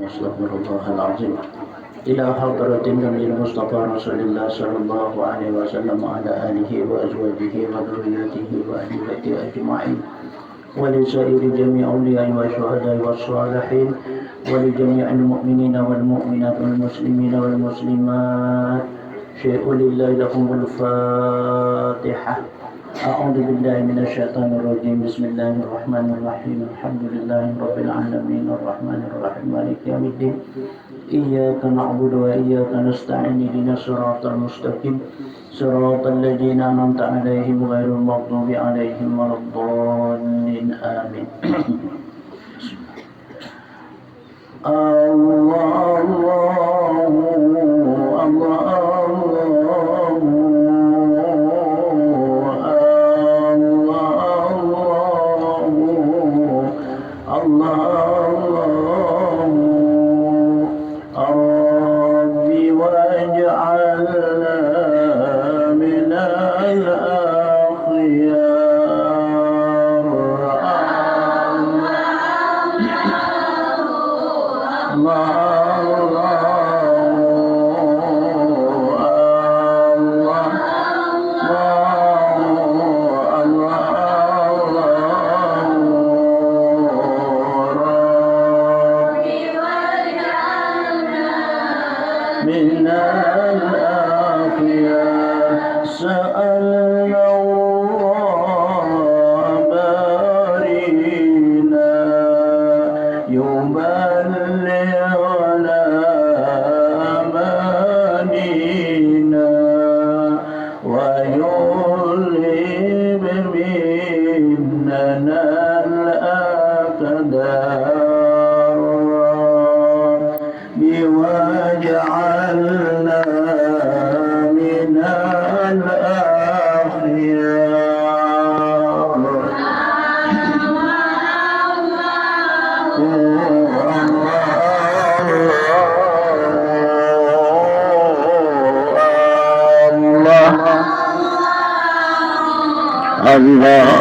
أستغفر الله العظيم إلى حضرة النبي المصطفى رسول الله صلى الله عليه وسلم وعلى آله وأزواجه وذريته وأهل بيته أجمعين ولسائر جميع أولياء والشهداء والصالحين ولجميع المؤمنين والمؤمنات والمسلمين والمسلمات شيء لله لكم الفاتحة. أعوذ بالله من الشيطان الرجيم. بسم الله الرحمن الرحيم. الحمد لله رب العالمين الرحمن الرحيم مالك يوم الدين إياك نعبد وإياك نستعين اهدنا الصراط المستقيم صراط الذين أنعمت عليهم غير المغضوب عليهم ولا الضالين آمين. الله الله Allah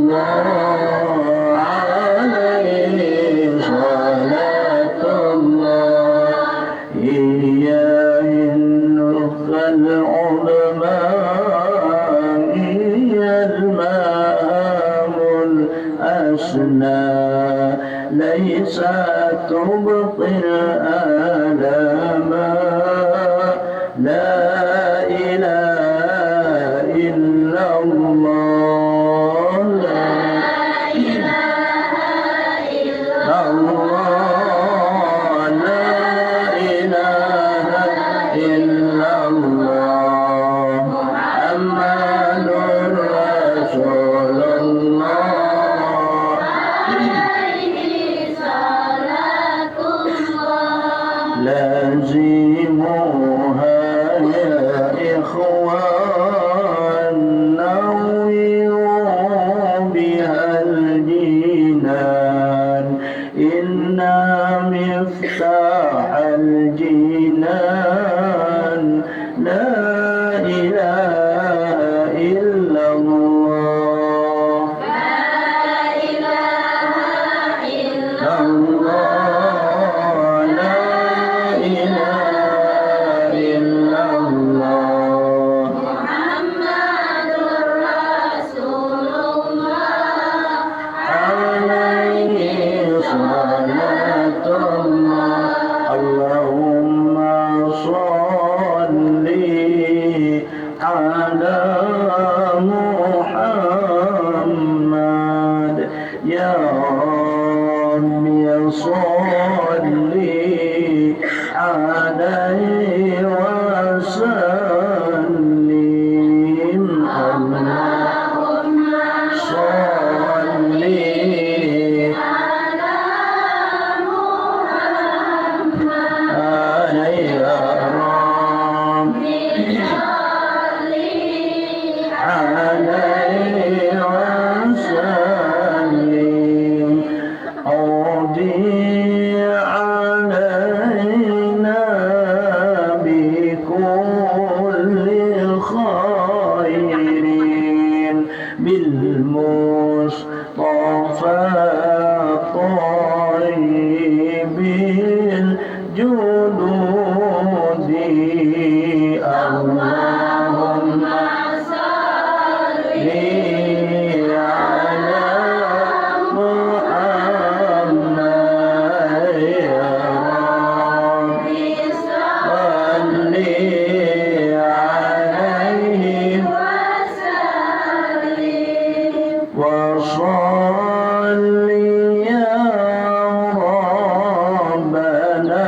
الله عليه صلاة الله إياه العلماء هي المام الأسنى ليس تبقي الآلام لا إله إلا الله لا إله إلا الله لا إله إلا الله محمد رسول الله عليه صلاة الله لازموها يا إخوان نوّروا بها الجنان إن مفتاح الجنان لا إله إلا الله لا إله إلا الله لا إله إلا الله محمد رسول الله عليه صلاة الله اللهم صل على محمد يا ربي صل عليه وسلم اللهم صل على محمد يا ربي عليه وسلم أودي علينا بكل خير بالمصطفى الطيب الجدود اللهم صل على محمد يا ربي صل عليه وصل يا ربنا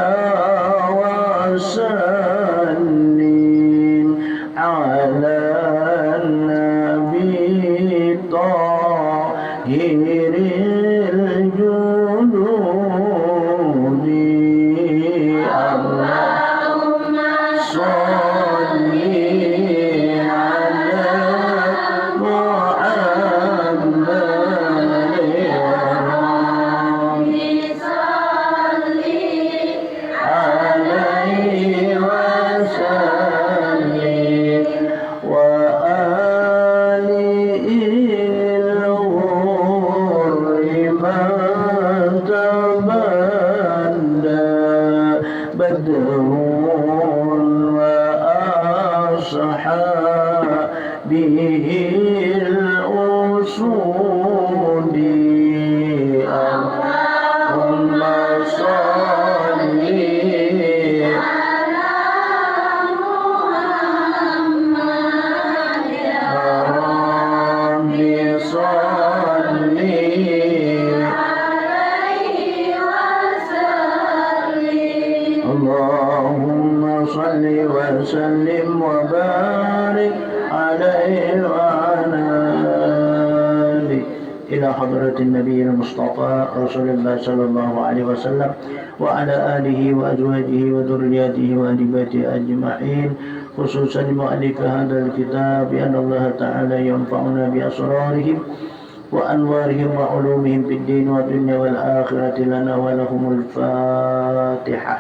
وسلم على النبي طاهر الجدود اللهم صل على محمد يا ربي صل عليه وسلم وآله الغر من تبدى بدر وأصحابه الأسود اللهم صل على محمد يا ربي صل عليه وسلم اللهم صل وسلم وبارك عليه وعلى آله إلى حضرة النبي المصطفى رسول الله صلى الله عليه وسلم وعلى آله وأزواجه وذرياته وآل بيته أجمعين خصوصا مؤلف هذا الكتاب أن الله تعالى ينفعنا بأسرارهم وأنوارهم وعلومهم في الدين والدنيا والآخرة لنا ولهم الفاتحة.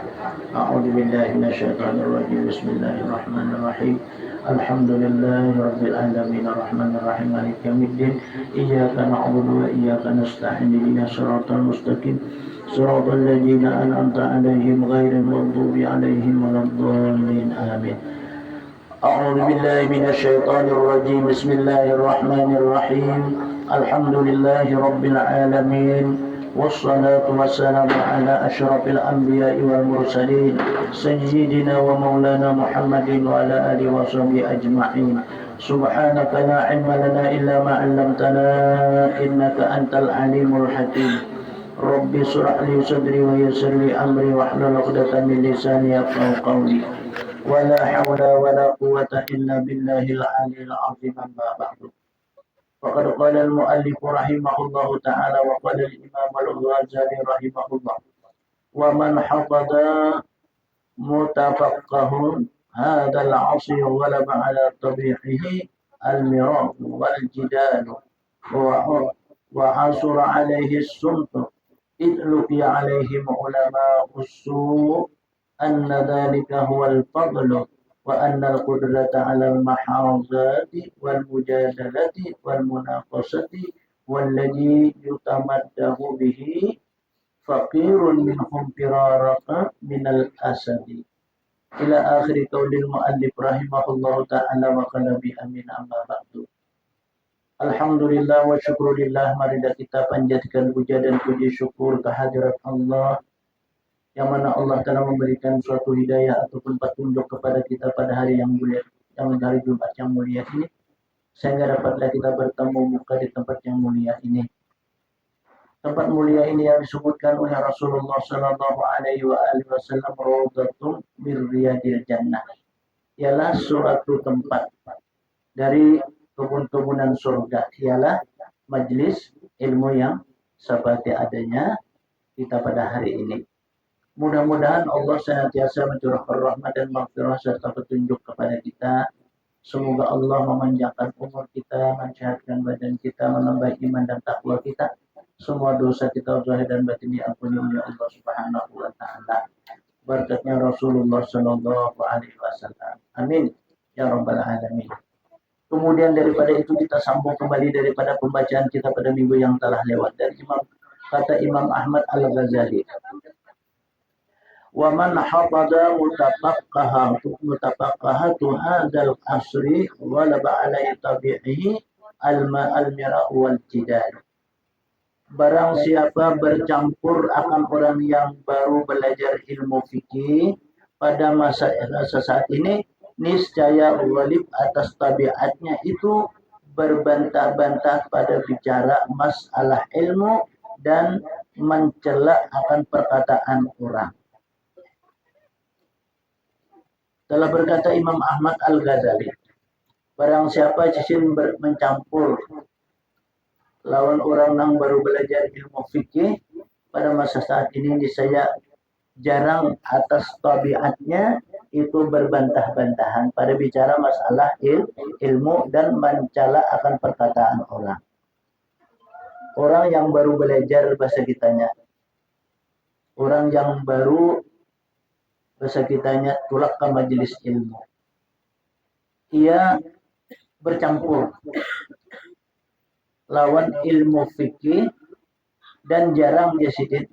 أعوذ بالله من الشيطان الرجيم. بسم الله الرحمن الرحيم. Alhamdulillahi rabbil alamin arrahmanir rahim maliki yaumiddin iyyaka na'budu wa iyyaka nasta'in ihdinas siratal mustaqim siratal ladzina an'amta 'alaihim ghairil maghdubi 'alaihim waladdallin amin. أعوذ بالله من الشيطان الرجيم بسم الله الرحمن الرحيم الحمد لله رب العالمين والصلاة والسلام على أشرف الأنبياء والمرسلين سيدنا ومولانا محمد وعلى آله وصحبه أجمعين سبحانك لا علم لنا إلا ما علمتنا إنك أنت العليم الحكيم رب اشرح لي صدري ويسر لي أمري واحلل عقدة من لساني يفقهوا قولي ولا حول ولا قوة إلا بالله العلي العظيم أما بعد فقد قال المؤلف رحمه الله تعالى وقال الإمام الغزالي رحمه الله ومن حفظ متفقه هذا العصر غلب على طبيعه المراء والجدال وعصر عليه الصمت إذ لقي عليهم علماء السوء أن ذلك هو الفضل وأن القدرة على المحاضات والمجادلة والمناقشة والذي يتمده به فقير منهم فرارك من الأسد إلى آخر قول المؤلف رحمه الله تعالى وقال بأمين أما بعد. Alhamdulillah wa syukurillah, marilah kita panjatkan puja dan puji syukur kehadirat Allah yang mana Allah telah memberikan suatu hidayah ataupun petunjuk kepada kita pada hari yang mulia, yang hari Jumat yang mulia ini, sehingga dapatlah kita bertemu muka di tempat yang mulia ini. Tempat mulia ini yang disebutkan oleh Rasulullah Sallallahu Alaihi Wasallam, Rawdatun min Riyadil Jannah, ialah suatu tempat dari kebun-kebunan surga, ialah majlis ilmu yang seperti adanya kita pada hari ini. Mudah-mudahan Allah senantiasa mencurahkan rahmat dan maghfirah serta petunjuk kepada kita. Semoga Allah memanjangkan umur kita, mensehatkan badan kita, menambah iman dan takwa kita. Semua dosa kita zahir dan batin diampuni oleh Allah Subhanahu wa taala. Berkatnya Rasulullah sallallahu alaihi wasallam. Amin ya rabbal alamin. Kemudian daripada itu kita sambung kembali daripada pembacaan kita pada minggu yang telah lewat dari kata Imam Ahmad Al-Ghazali. Wa man hafadha mutafaqqahatu hadzal asri ghalaba alaihi tabi'ihi al-mira' wal jidal. Barang siapa bercampur akan orang yang baru belajar ilmu fikih pada masa saat ini, niscaya ghalib atas tabiatnya itu berbantah-bantah pada bicara masalah ilmu dan mencela akan perkataan orang. Telah berkata Imam Ahmad Al-Ghazali, barang siapa cisin mencampur lawan orang yang baru belajar ilmu fikih pada masa saat ini, saya jarang atas tabiatnya itu berbantah-bantahan pada bicara masalah ilmu dan mencela akan perkataan orang. Orang yang baru belajar bahasa kitanya, orang yang baru bahasa kitanya tulak ke majelis ilmu, ia bercampur lawan ilmu fikih dan jarang dia sidin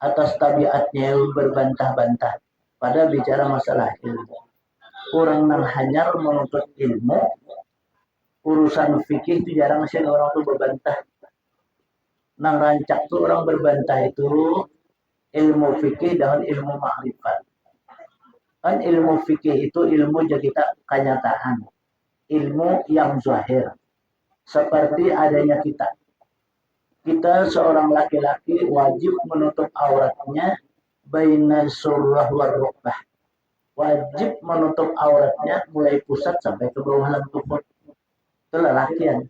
atas tabiatnya berbantah-bantah pada bicara masalah ilmu. Orang yang hanyar menuntut ilmu, urusan fikih itu jarang sih orang tuh berbantah. Nang rancak tuh orang berbantah itu ilmu fikih dengan ilmu ma'rifat. Kan ilmu fikih itu ilmu jadi kita kenyataan, ilmu yang zahir. Seperti adanya kita seorang laki-laki wajib menutup auratnya baina surrah war rukbah. Wajib menutup auratnya mulai pusat sampai ke bawah lempung. Itu lelakian.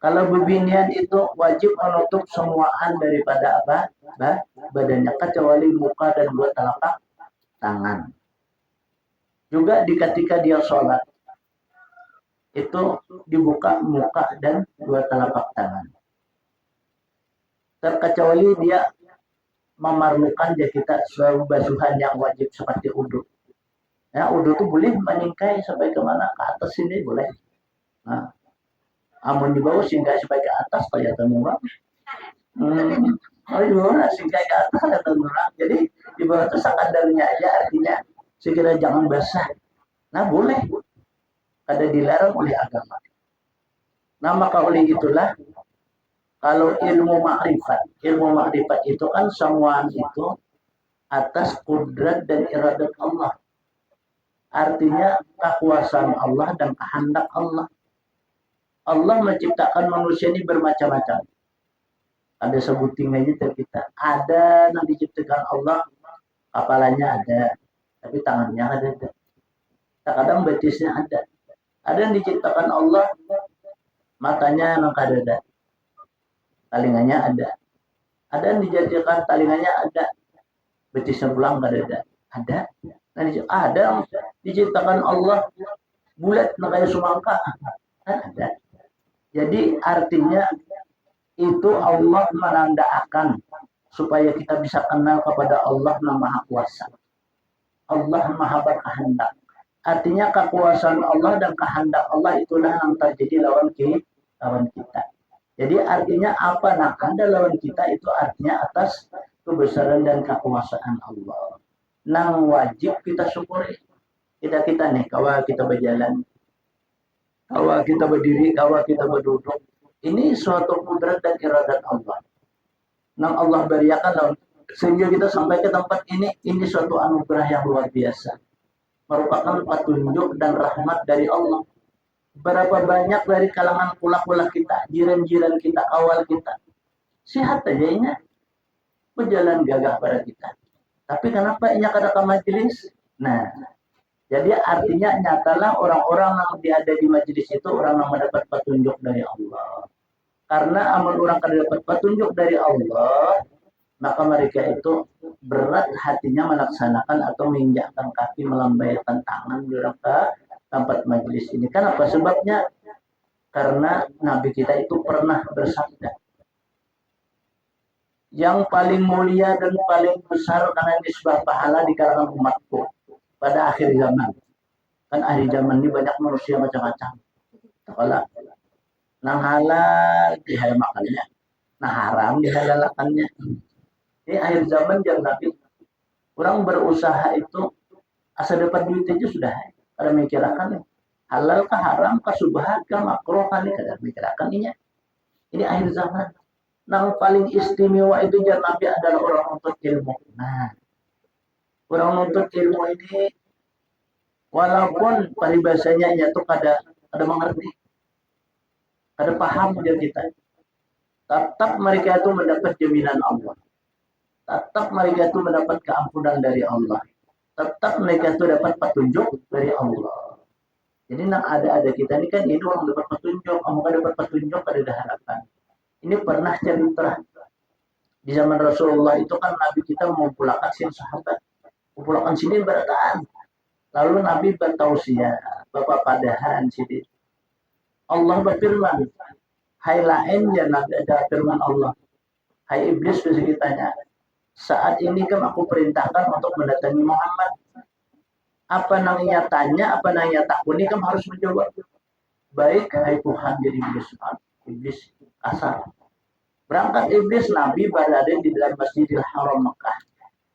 Kalau bebinian itu wajib menutup semuaan daripada apa? Badannya, kecuali muka dan dua telapak tangan. Juga ketika dia sholat, itu dibuka muka dan dua telapak tangan. Terkecuali dia memerlukan dia kita suatu basuhan yang wajib seperti uduk. Ya, udah tuh boleh meningkai sampai kemana, ke atas sini boleh. Nah, amun di bawah singgah sampai ke atas kelihatan murah. Oh di bawah singgah ke atas kelihatan murah. Jadi di bawah itu sakadarnya aja, artinya sekira jangan basah. Nah boleh, ada dilarang oleh agama. Nah maka oleh itulah kalau ilmu makrifat itu kan semuaan itu atas kudrat dan iradat Allah. Artinya kekuasaan Allah dan kehendak Allah. Allah menciptakan manusia ini bermacam-macam. Ada sebuting aja kita. Ada yang diciptakan Allah, kepalanya ada, tapi tangannya ada. Kadang betisnya ada. Ada yang diciptakan Allah, matanya yang ada, talinganya ada. Ada yang dijadikan talinganya ada, betisnya pulang ada. Ada. Ada yang diciptakan Allah bulat kayak semangka. Ada. Jadi artinya itu Allah menandakan supaya kita bisa kenal kepada Allah yang Maha Kuasa. Allah Maha berkehendak. Artinya kekuasaan Allah dan kehendak Allah itulah yang terjadi lawan kita. Jadi artinya apa? Nah, ada lawan kita itu artinya atas kebesaran dan kekuasaan Allah. Nang wajib kita syukuri. Kita nih, kalau kita berjalan, kalau kita berdiri, kalau kita berduduk, ini suatu kudrat dan iradat Allah. Nang Allah beriakan sehingga kita sampai ke tempat ini suatu anugerah yang luar biasa. Merupakan petunjuk dan rahmat dari Allah. Berapa banyak dari kalangan pula-pula kita, jiran-jiran kita, awal kita, sehat aja ini, berjalan gagah pada kita. Tapi kenapa ini kada ke majelis? Nah, jadi artinya nyatalah orang-orang yang ada di majelis itu orang yang mendapat petunjuk dari Allah. Karena amal orang kada dapat petunjuk dari Allah, maka mereka itu berat hatinya melaksanakan atau menginjakkan kaki, melambaikan tangan di tempat majelis ini. Kenapa? Sebabnya karena Nabi kita itu pernah bersabda, yang paling mulia dan paling besar karena nisbah pahala di kalangan umatku pada akhir zaman. Kan akhir zaman ini banyak manusia macam-macam. Kalau nang halal dihalal makannya, nah haram dihalalakannya. Ini akhir zaman jam Nabi. Orang berusaha itu asal dapat duit aja sudah. Kada mikirkan halal kah haram kah subhat kah makruh kah kada mikirkan ini. Ini akhir zaman. Yang paling istimewa itu jam Nabi adalah orang nuntut ilmu. Nah, orang nuntut ilmu ini walaupun paribasanya itu kada mengerti, kada paham dia kita, tetap mereka itu mendapat jaminan Allah. Tetap mereka itu mendapat keampunan dari Allah. Tetap mereka itu dapat petunjuk dari Allah. Jadi nak ada kita ini kan ini orang dapat petunjuk, kamu kan dapat petunjuk ada harapan. Ini pernah cerita di zaman Rasulullah itu kan Nabi kita mengumpulkan sin sahabat, mengumpulkan sini berataan. Lalu Nabi bertausiah, Bapak padahan sini. Allah berfirman, hai lain ya Nabi ada firman Allah. Hai iblis bisa ditanya. Saat ini kan aku perintahkan untuk mendatangi Muhammad. Apa namanya tanya, apa namanya takuni kamu harus menjawab. Baik, hai Tuhan, jadi iblis kasar. Berangkat iblis, Nabi berada di dalam Masjidil Haram Mekah.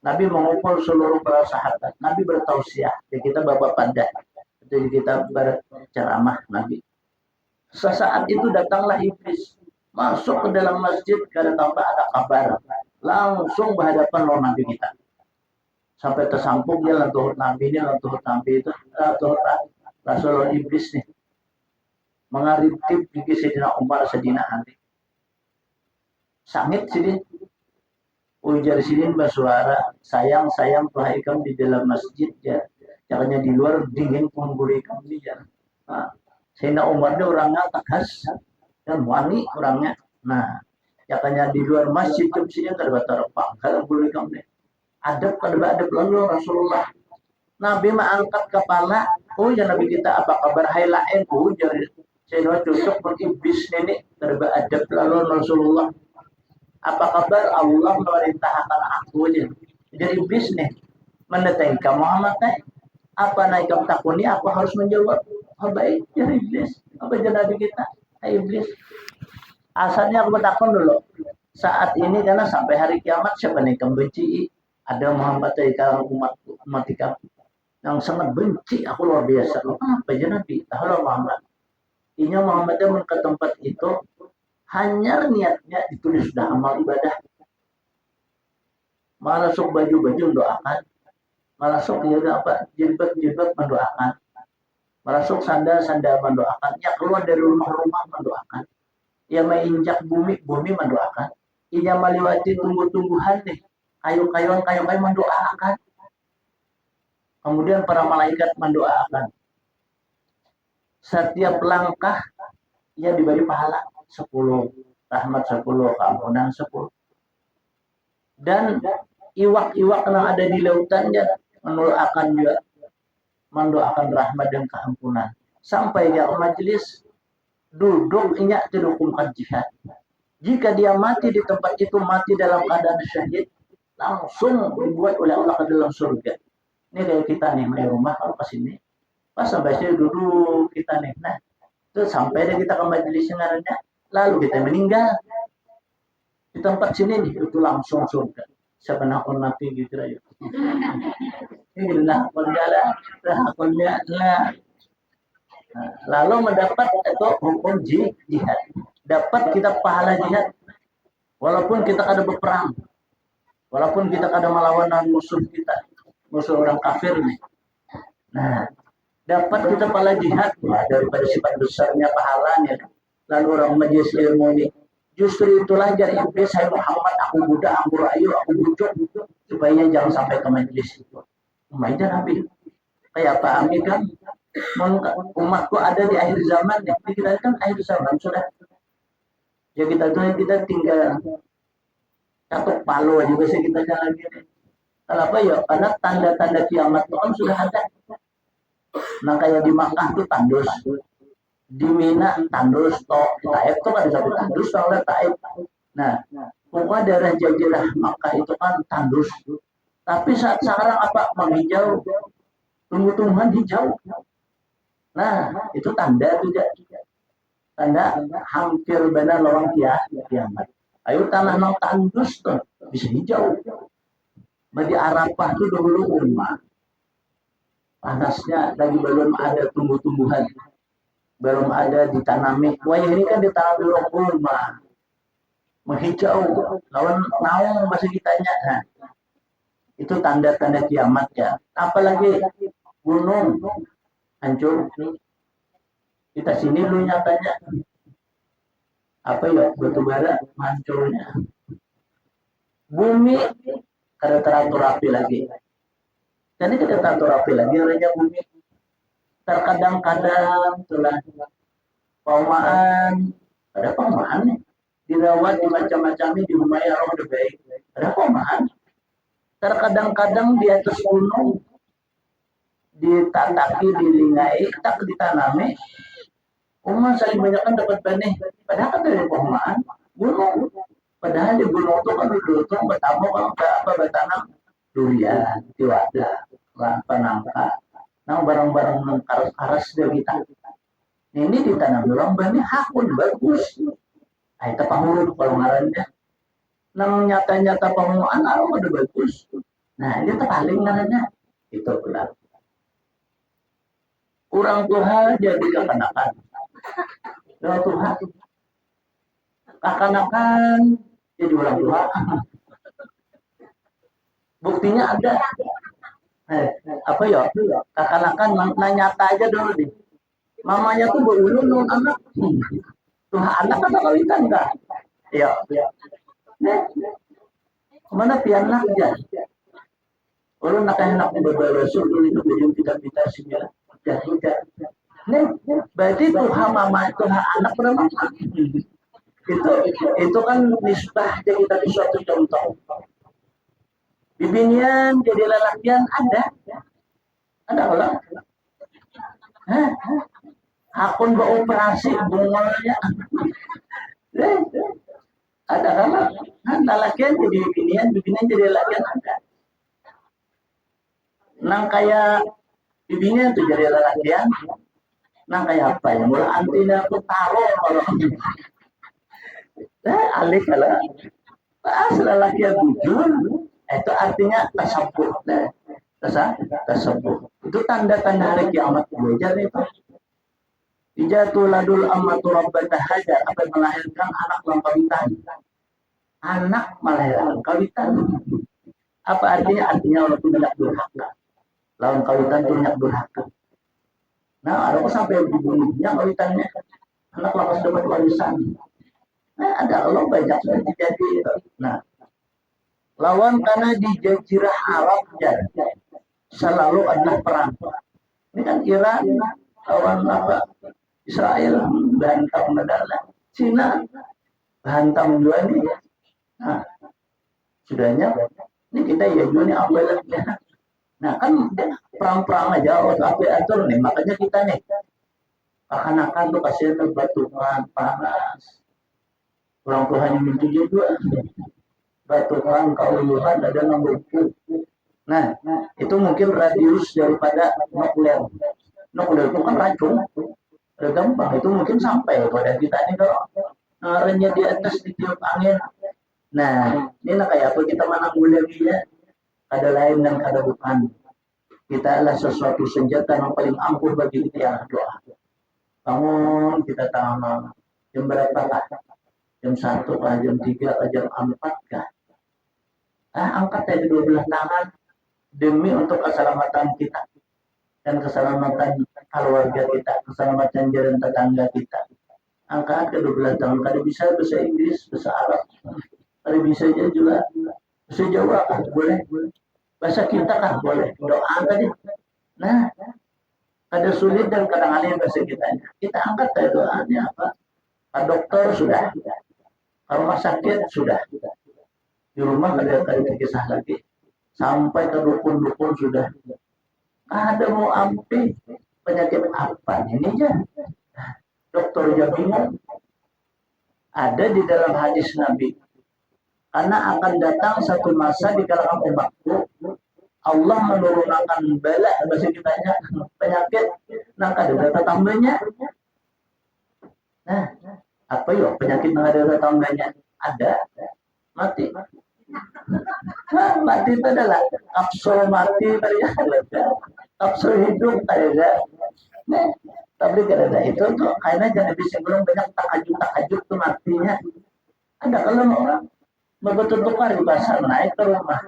Nabi mengumpul seluruh para sahabat. Nabi bertausiah. Jadi kita bapak pada. Jadi kita berceramah Nabi. Sesaat itu datanglah iblis. Masuk ke dalam masjid, kada tanpa ada kabar. Langsung berhadapan lawan Nabi kita. Sampai tersampung dia lantuhut Nabi ini, lantuhut Nabi itu, lantuhut Rasulullah iblis nih. Mengarintip di Sayyidina Umar Sayyidina Ali. Sangit sini. Ujar sini bersuara, sayang Tuhan ikam di dalam masjid ya. Jangannya di luar dingin pun boleh ikam di jalan. Nah, Sayyidina Umar dia orangnya tegas dan wani orangnya. Nah, jangannya di luar masjid jam sini terbatas repang. Kalau boleh ikam deh. Adab lalu Rasulullah. Nabi mengangkat kepala. Oh ya Nabi kita apa kabar hai lain. Ujar Sayyidina cocok beriblis nenek terberadab lalu Rasulullah. Apa kabar Allah memerintahkan aku aja. Jadi iblis nih mendatangi kamu Muhammad. Apa naik takuni, apa harus menjawab? Oh, baik, ya iblis. Apa jadi kita? Iblis. Asalnya aku takon dulu. Saat ini karena sampai hari kiamat siapa nih yang benci? Ada Muhammad dari kalangan umat yang sangat benci aku luar biasa. Apa aja Nabi? Tahu Muhammad. Inya Muhammad yang ke tempat itu hanya niatnya ditulis sudah amal ibadah. Malah sok baju-baju mendoakan. Malah sok jaga apa? Jilbab mendoakan. Malah sok sandal mendoakan. Ya keluar dari rumah-rumah mendoakan. Ya menginjak bumi mendoakan. Inya melewati tumbuh-tumbuhan nih. Kayu-kayuan mendoakan. Kemudian para malaikat mendoakan. Setiap langkah ia diberi pahala 10, rahmat 10, keampunan 10. Dan iwak-iwak yang ada di lautannya mendoakan rahmat dan keampunan. Sampai dia majelis duduk inyak dihukumkan jihad. Jika dia mati di tempat itu, mati dalam keadaan syahid, langsung dibuat oleh Allah ke dalam surga. Ini kayak kita nih, main rumah kalau ke sini. Pas sampai sini duduk kita nih. Nah, itu sampai kita ke majelis ngarannya, lalu kita meninggal. Di tempat sini nih, itu langsung surga. Sebenarnya aku mati gitu aja. Ini lah jalan, akunnya lah. Lalu mendapat itu hukum jihad. Dapat kita pahala jihad. Walaupun kita ada berperang. Walaupun kita ada melawan musuh kita. Musuh orang kafir nih. Nah, dapat kita pahala jihad daripada sifat besarnya pahalanya. Lalu orang majelis ilmu ini justru itulah jadi iblis, saya Muhammad, aku budak, aku rayu, aku bujuk, supaya jangan sampai ke majelis itu. Umayda Nabi kayak Pak Ami kan umatku ada di akhir zaman ya. Kita kan akhir zaman sudah ya, kita tinggal catok palu aja bisa kita jalan gini. Kenapa ya? Karena tanda-tanda kiamat itu kan sudah ada. Nah kayak di Makkah tuh tandus, di Mina tandus, Taif tuh ada satu tandus, oleh Taif. Nah, pokoknya daerah jazirah Makkah itu kan tandus. Tapi saat sekarang apa? Menghijau, tumbuh-tumbuhan hijau. Nah, itu tanda tidak? Tanda hampir benar lawan kiamat. Ayo tanah nang tandus tuh bisa hijau. Bagi Arafah itu dulu umat. Panasnya lagi belum ada tumbuh-tumbuhan. Belum ada ditanami. Wah ini kan ditanami orang rumah. Menghijau. Lawan naung masih ditanya. Nah, itu tanda-tanda kiamat ya. Apalagi gunung hancur. Kita sini lu nyatanya apa ya, batu bara hancurnya. Bumi kada teratur rapi lagi. Jadi kada teratur rapi lagi olehnya bumi. Terkadang-kadang telah paumaan, ada paumaan nih. Dirawat di macam-macam di rumah yang udah baik. Ada paumaan. Terkadang-kadang di atas gunung ditataki, dilingai, tak ditanami. Umat saling banyak kan dapat benih. Padahal kan dari paumaan gunung. Padahal di gunung itu kan duduk bertamu kalau apa bertanam durian, tiwada, nangka, barang-barang karas dari kita. Ini ditanam orang banyak hakun bagus. Nah, itu pangurut kalau ngarannya. Nang nyata-nyata penguaan alam udah bagus. Nah, ini paling ngarannya. Itu pula. Orang tua jadi kekanakan. Orang tua kekanakan jadi orang tua. Buktinya ada. Apa ya? Kekanakan nyata aja dulu nih. Mamanya tuh berulun anak. Tuh anak kan kawitan enggak? Ya. Kemana pianak aja? Orang nak berbarasul itu bejum kita sembilan. Nih, berarti Tuhan mama, Tuhan anak berapa? Itu kan nisbah jadi tadi suatu contoh. Bibinian jadi lelakian ada orang. Akun beroperasi bungolnya. Ada kan? Lelakian jadi bibinian jadi lelakian ada. Nang kayak bibinya tuh jadi lelakian nah kayak apa ya mula antina aku taruh kalau alih kalau lelaki yang jujur itu artinya tersebut tersebut itu tanda-tanda hari kiamat belajar itu Ijatul amatu rabbata hajar apa melahirkan anak dalam kawitan anak melahirkan kawitan apa artinya artinya orang itu banyak durhaka lawan kawitan itu banyak durhaka nah ada sampai dibunuhnya kawitannya anak lapas dapat warisan nah ada Allah banyak yang terjadi nah lawan karena di jazirah Arab ya selalu ada perang ini kan Iran lawan apa Israel bantang negara Cina hantam juga nih nah sudahnya ini kita ya juga nih apa ya nah kan perang-perang aja waktu apa atur nih makanya kita nih akan tuh kasih batuan panas orang Tuhan yang menuju juga batuan kauluhan ada nomor nah itu mungkin radius daripada nuklir nuklir itu kan racun udah gampang itu mungkin sampai pada kita ini kalau ngarenya di atas ditiup angin nah ini lah kayak apa kita menanggulanginya ada lain dan ada bukan kita adalah sesuatu senjata yang paling ampuh bagi kita yang doa bangun kita tahu jam berapa kah jam 1 kah jam 3 kah jam 4 kah angkat dari 12 tangan demi untuk keselamatan kita dan keselamatan keluarga kita, keselamatan jalan tetangga kita. Angkat kedua tahun, kalau bisa bahasa Inggris, bahasa Arab, kalau bisa juga bahasa Jawa kan boleh, bahasa kita kan boleh, doa tadi. Nah, ada sulit dan kadang aneh bahasa kita angkat dari doanya apa? Pak dokter sudah, rumah sakit sudah, di rumah ada kali kisah lagi, sampai ke dukun-dukun sudah. Ada mau ambil penyakit apa ini ya dokter ya bingung ada di dalam hadis Nabi karena akan datang satu masa di kalangan umatku Allah menurunkan bala bahasa kitanya penyakit nah ada data tambahnya nah apa ya penyakit yang ada data tambahnya ada mati mati itu adalah kapsul mati kapsul hidup ada nah tapi karena itu tuh kayaknya jangan disebelum banyak takajub tuh matinya ada kalau orang begitu tukar di pasar naik ke rumah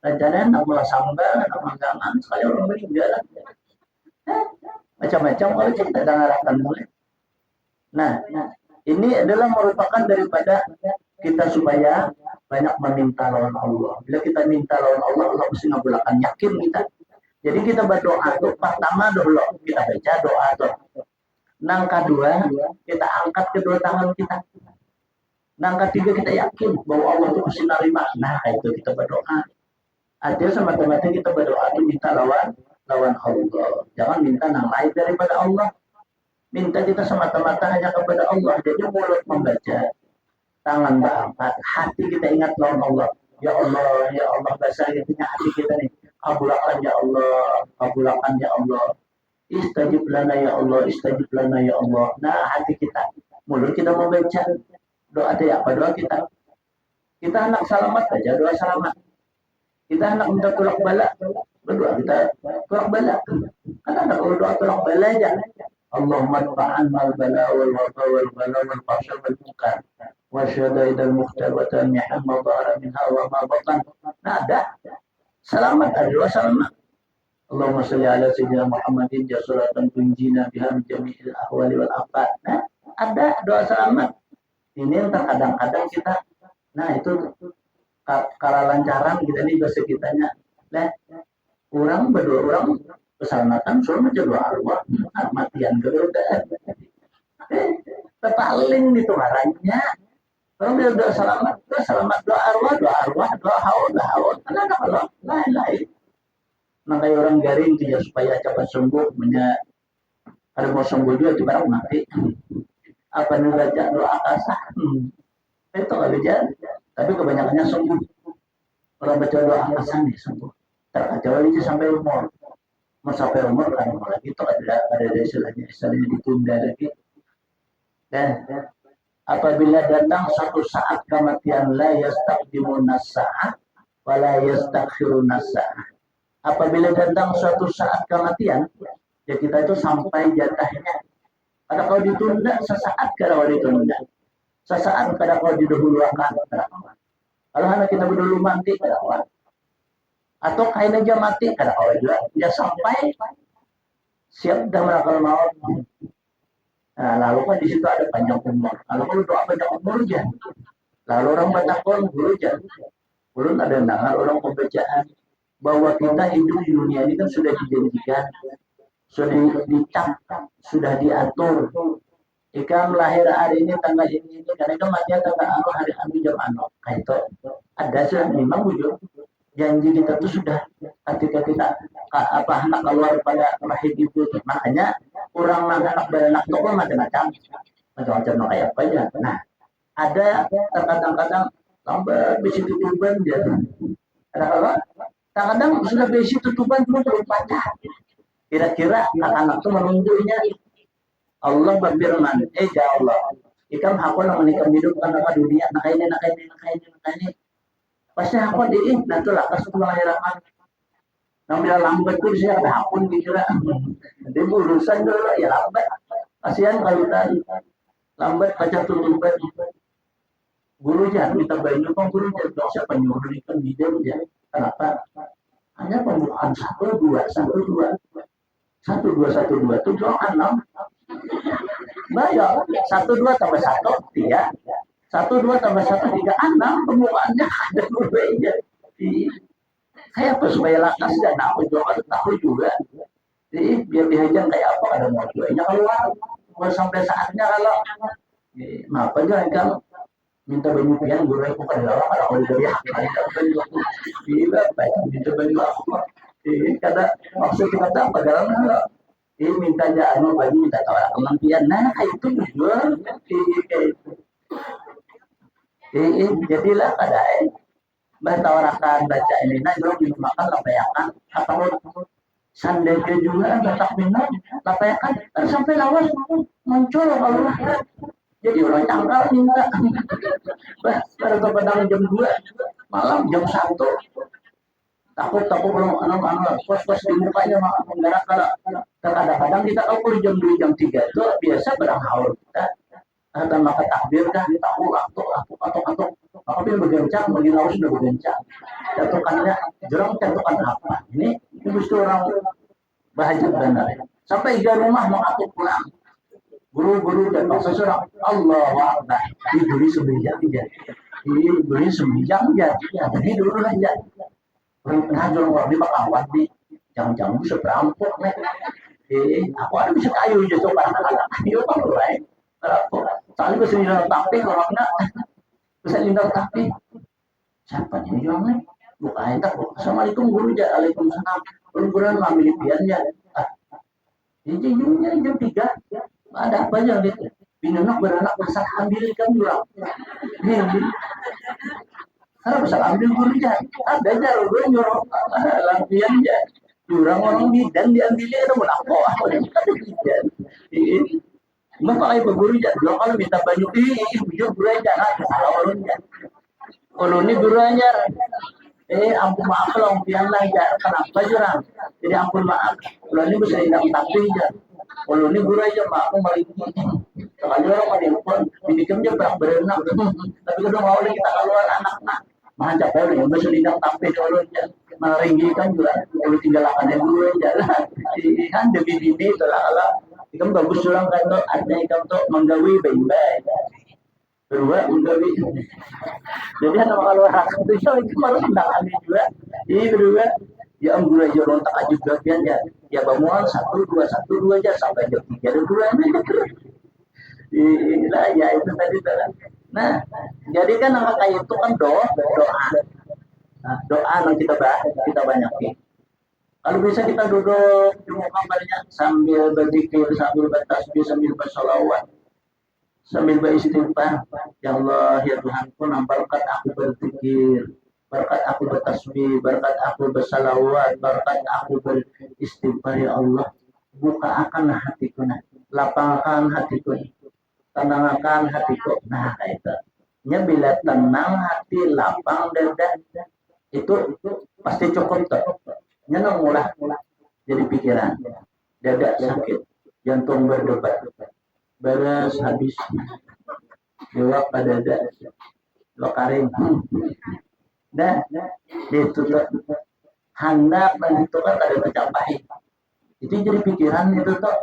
rencananya nak mulai sambal nak manggangan sekali orang meninggal macam-macam kalau kita dengarkan mulai nah ini adalah merupakan daripada kita supaya banyak meminta lawan Allah. Bila kita minta lawan Allah, Allah mesti ngabulkan yakin kita. Jadi kita berdoa tuh pertama dulu kita baca doa tuh. Nang kedua kita angkat kedua tangan kita. Nang ketiga kita yakin bahwa Allah itu mesti nerima. Nah itu kita berdoa. Artinya semata-mata kita berdoa tuh minta lawan Allah. Jangan minta nang lain daripada Allah. Minta kita semata-mata hanya kepada Allah. Jadi mulut membaca, tangan berangkat, hati kita ingat lawan Allah. Ya Allah, bahasa intinya hati kita nih. Kabulakan ya Allah, kabulakan ya Allah. Istajib lana ya Allah, istajib lana ya Allah. Nah hati kita, mulut kita membaca doa dia apa doa kita. Kita anak selamat aja doa selamat. Kita anak minta tolak bala, berdoa kita tolak bala. Kan ada kalau doa tolak bala aja. Allahumma fa'an mal bala wal wada wal bala wal fahsya wal munkar wa syadaid al mukhtabatan Muhammad dhara minha wa ma batan. Nah ada selamat ada doa selamat. Allahumma shalli ala sayyidina Muhammadin jasuratan tunjina biha min jami'il ahwali wal afat. Nah ada doa selamat. Ini yang terkadang-kadang kita nah itu kala lancaran kita nih bahasa kitanya. Nah orang berdua orang keselamatan suruh doa arwah matian keberadaan paling itu marahnya orang dia doa selamat doa arwah doa haud karena ada kalau lain makanya orang garing dia supaya cepat sembuh ada mau sembuh juga itu barang mati apa nih baca doa kasah itu kali aja tapi kebanyakannya sembuh orang baca doa kasah nih sembuh terkecuali sampai umur mau sampai umur kan lagi itu ada istilahnya ditunda lagi. Dan apabila datang satu saat kematian la yastaqdimuna sa'ah wa la yastakhiruna sa'ah. Apabila datang suatu saat kematian, ya kita itu sampai jatahnya. Ada kalau ditunda sesaat kalau ditunda. Sesaat kada kalau didahulukan. Kalau anak kita berdulu mati kada atau kain aja mati kada juga. Dia sampai siap dah melakal maut. Nah, lalu kan di situ ada panjang umur. Lalu kalau doa panjang umur aja. Lalu orang batakon guru aja. Belum ada dengar orang pembacaan bahwa kita hidup di dunia ini kan sudah dijanjikan, sudah dicap, sudah diatur. Jika lahir hari ini tanggal ini karena kematian tanggal hari jam kayak itu ada sudah memang wujud janji kita itu sudah ketika kita anak keluar pada rahim ibu, makanya orang anak beranak itu pun macam-macam kayak apa aja. Nah, ada kadang-kadang lambat besi tutupan dia. Kadang-kadang sudah besi tutupan cuma belum patah. Kira-kira anak-anak itu menunggunya. Allah berfirman, ya Allah, ikan aku nak menikam hidup kan apa dunia, nak ini. Pasti aku diin, nanti lah kasus melahirkan. Namanya lambat tuh saya ada akun dikira. Jadi urusan dulu ya lambat. Kasihan kalau tadi lambat baca tutupan. Guru jangan minta banyak kok guru jangan siapa nyuruhkan dia. Kenapa? Hanya pembukaan 1, 2, 7, 6. Bayar 1, 2 tambah 1, 3. 1, 2 tambah 1, 3, 6. Pembukaannya ada berbeda. Kayak apa supaya lakas dan aku tahu juga. Jadi biar dihajar kayak apa ada mau jualnya keluar. Kalau sampai saatnya kalau apa aja kan minta baju pian guru aku kan dalam ada kalau dari hak ada baju aku bila baik minta baju aku kada maksud kata apa dalam minta jangan baju minta tawar kemampian nah kayak itu jual jadilah kada bertawarkan baca ini nah belum dimakan lapayakan atau sandalnya juga batak minum lapayakan sampai lawas muncul kalau jadi orang tanggal minta baru kepadang jam 2 malam jam 1 takut kalau pos di mukanya menggerak kadang-kadang kita ukur jam 2 jam 3 itu biasa beranghaur kita atau maka takbir kan tahu waktu atau tapi bergencang bagi laut sudah bergencang jatuhkannya jatuhkan apa ini justru orang bahagia benar sampai ke rumah mau aku pulang guru-guru dan profesor Allah Akbar diberi sembilan jadi dulu aja ngajar orang di Makawan di jam-jam bisa berampok aku ada bisa kayu aja coba anak-anak ayo kan mulai soalnya bisa nindang tapi orangnya bisa nindang tapi siapa nih orangnya bukan tak assalamualaikum guru ya waalaikumsalam guru-guruan ngambil piannya jadi jam 3 ada apa aja gitu binanak beranak besar ambilkan jurang kalau besar ambil gurunya ada aja gue nyuruh lampian aja jurang orang bidan diambilnya itu menako emang pakai guru aja kalau minta banyak bujur guru aja salah orangnya kalau ini guru aja ampun maaf kalau pian lah aja kenapa jurang jadi ampun maaf kalau ini bisa tidak tapi aja kalau ini guru aja mak aku maling sekali orang pada handphone dibikin dia berenang tapi kalau mau kita keluar anak-anak mah capek udah bisa lidang tapi kalau meringgikan juga kalau tinggalkan yang guru aja lah kan demi bibi itulah kalau ikam bagus orang kan tuh ada ikam tuh menggawi baik-baik berdua menggawi jadi ada kalau hak itu harus mendangan juga ini berdua ya guru aja rontak aja juga kan ya bangunan 1, 2 aja sampai jam 3 ada dua inilah ya itu tadi nah jadi kan nama kayak itu kan doa yang kita banyakin kalau bisa kita duduk di muka badannya sambil berzikir sambil bertasbih sambil bersolawat sambil beristighfar ya Allah ya Tuhanku nampakkan aku berzikir berkat aku bertasbih, berkat aku bersalawat, berkat aku beristighfar, ya Allah, buka akan hatiku, nah, lapangkan hatiku, tenangkan hatiku. Nah, itu. Nya bila tenang hati, lapang dada, itu pasti cukup tuh. Nya mulai jadi pikiran, dada sakit, jantung berdebar, beres habis, jawab pada dada, lokarin. Nah, itu tuh hendak dan itu kan ada tercapai. Itu jadi pikiran itu tuh.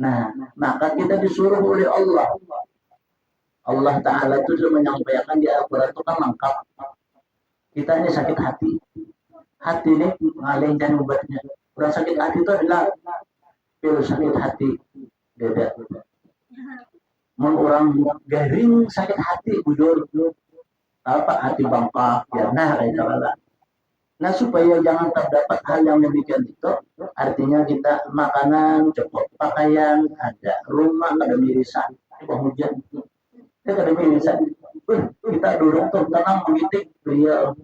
Nah, maka kita disuruh oleh Allah. Allah Ta'ala itu sudah menyampaikan di Al-Quran itu kan lengkap. Kita ini sakit hati. Hati ini ngaling dan obatnya. Orang sakit hati itu adalah pil sakit hati. Beda. Mun orang garing sakit hati, bujur. Apa hati bangka. Ya, nah, kayak gitu. Nah, supaya jangan terdapat hal yang demikian itu, artinya kita makanan cukup, pakaian ada, rumah nggak ada mirisan, hujan, kita ada mirisan. Kita duduk tuh tenang begitu, beliau,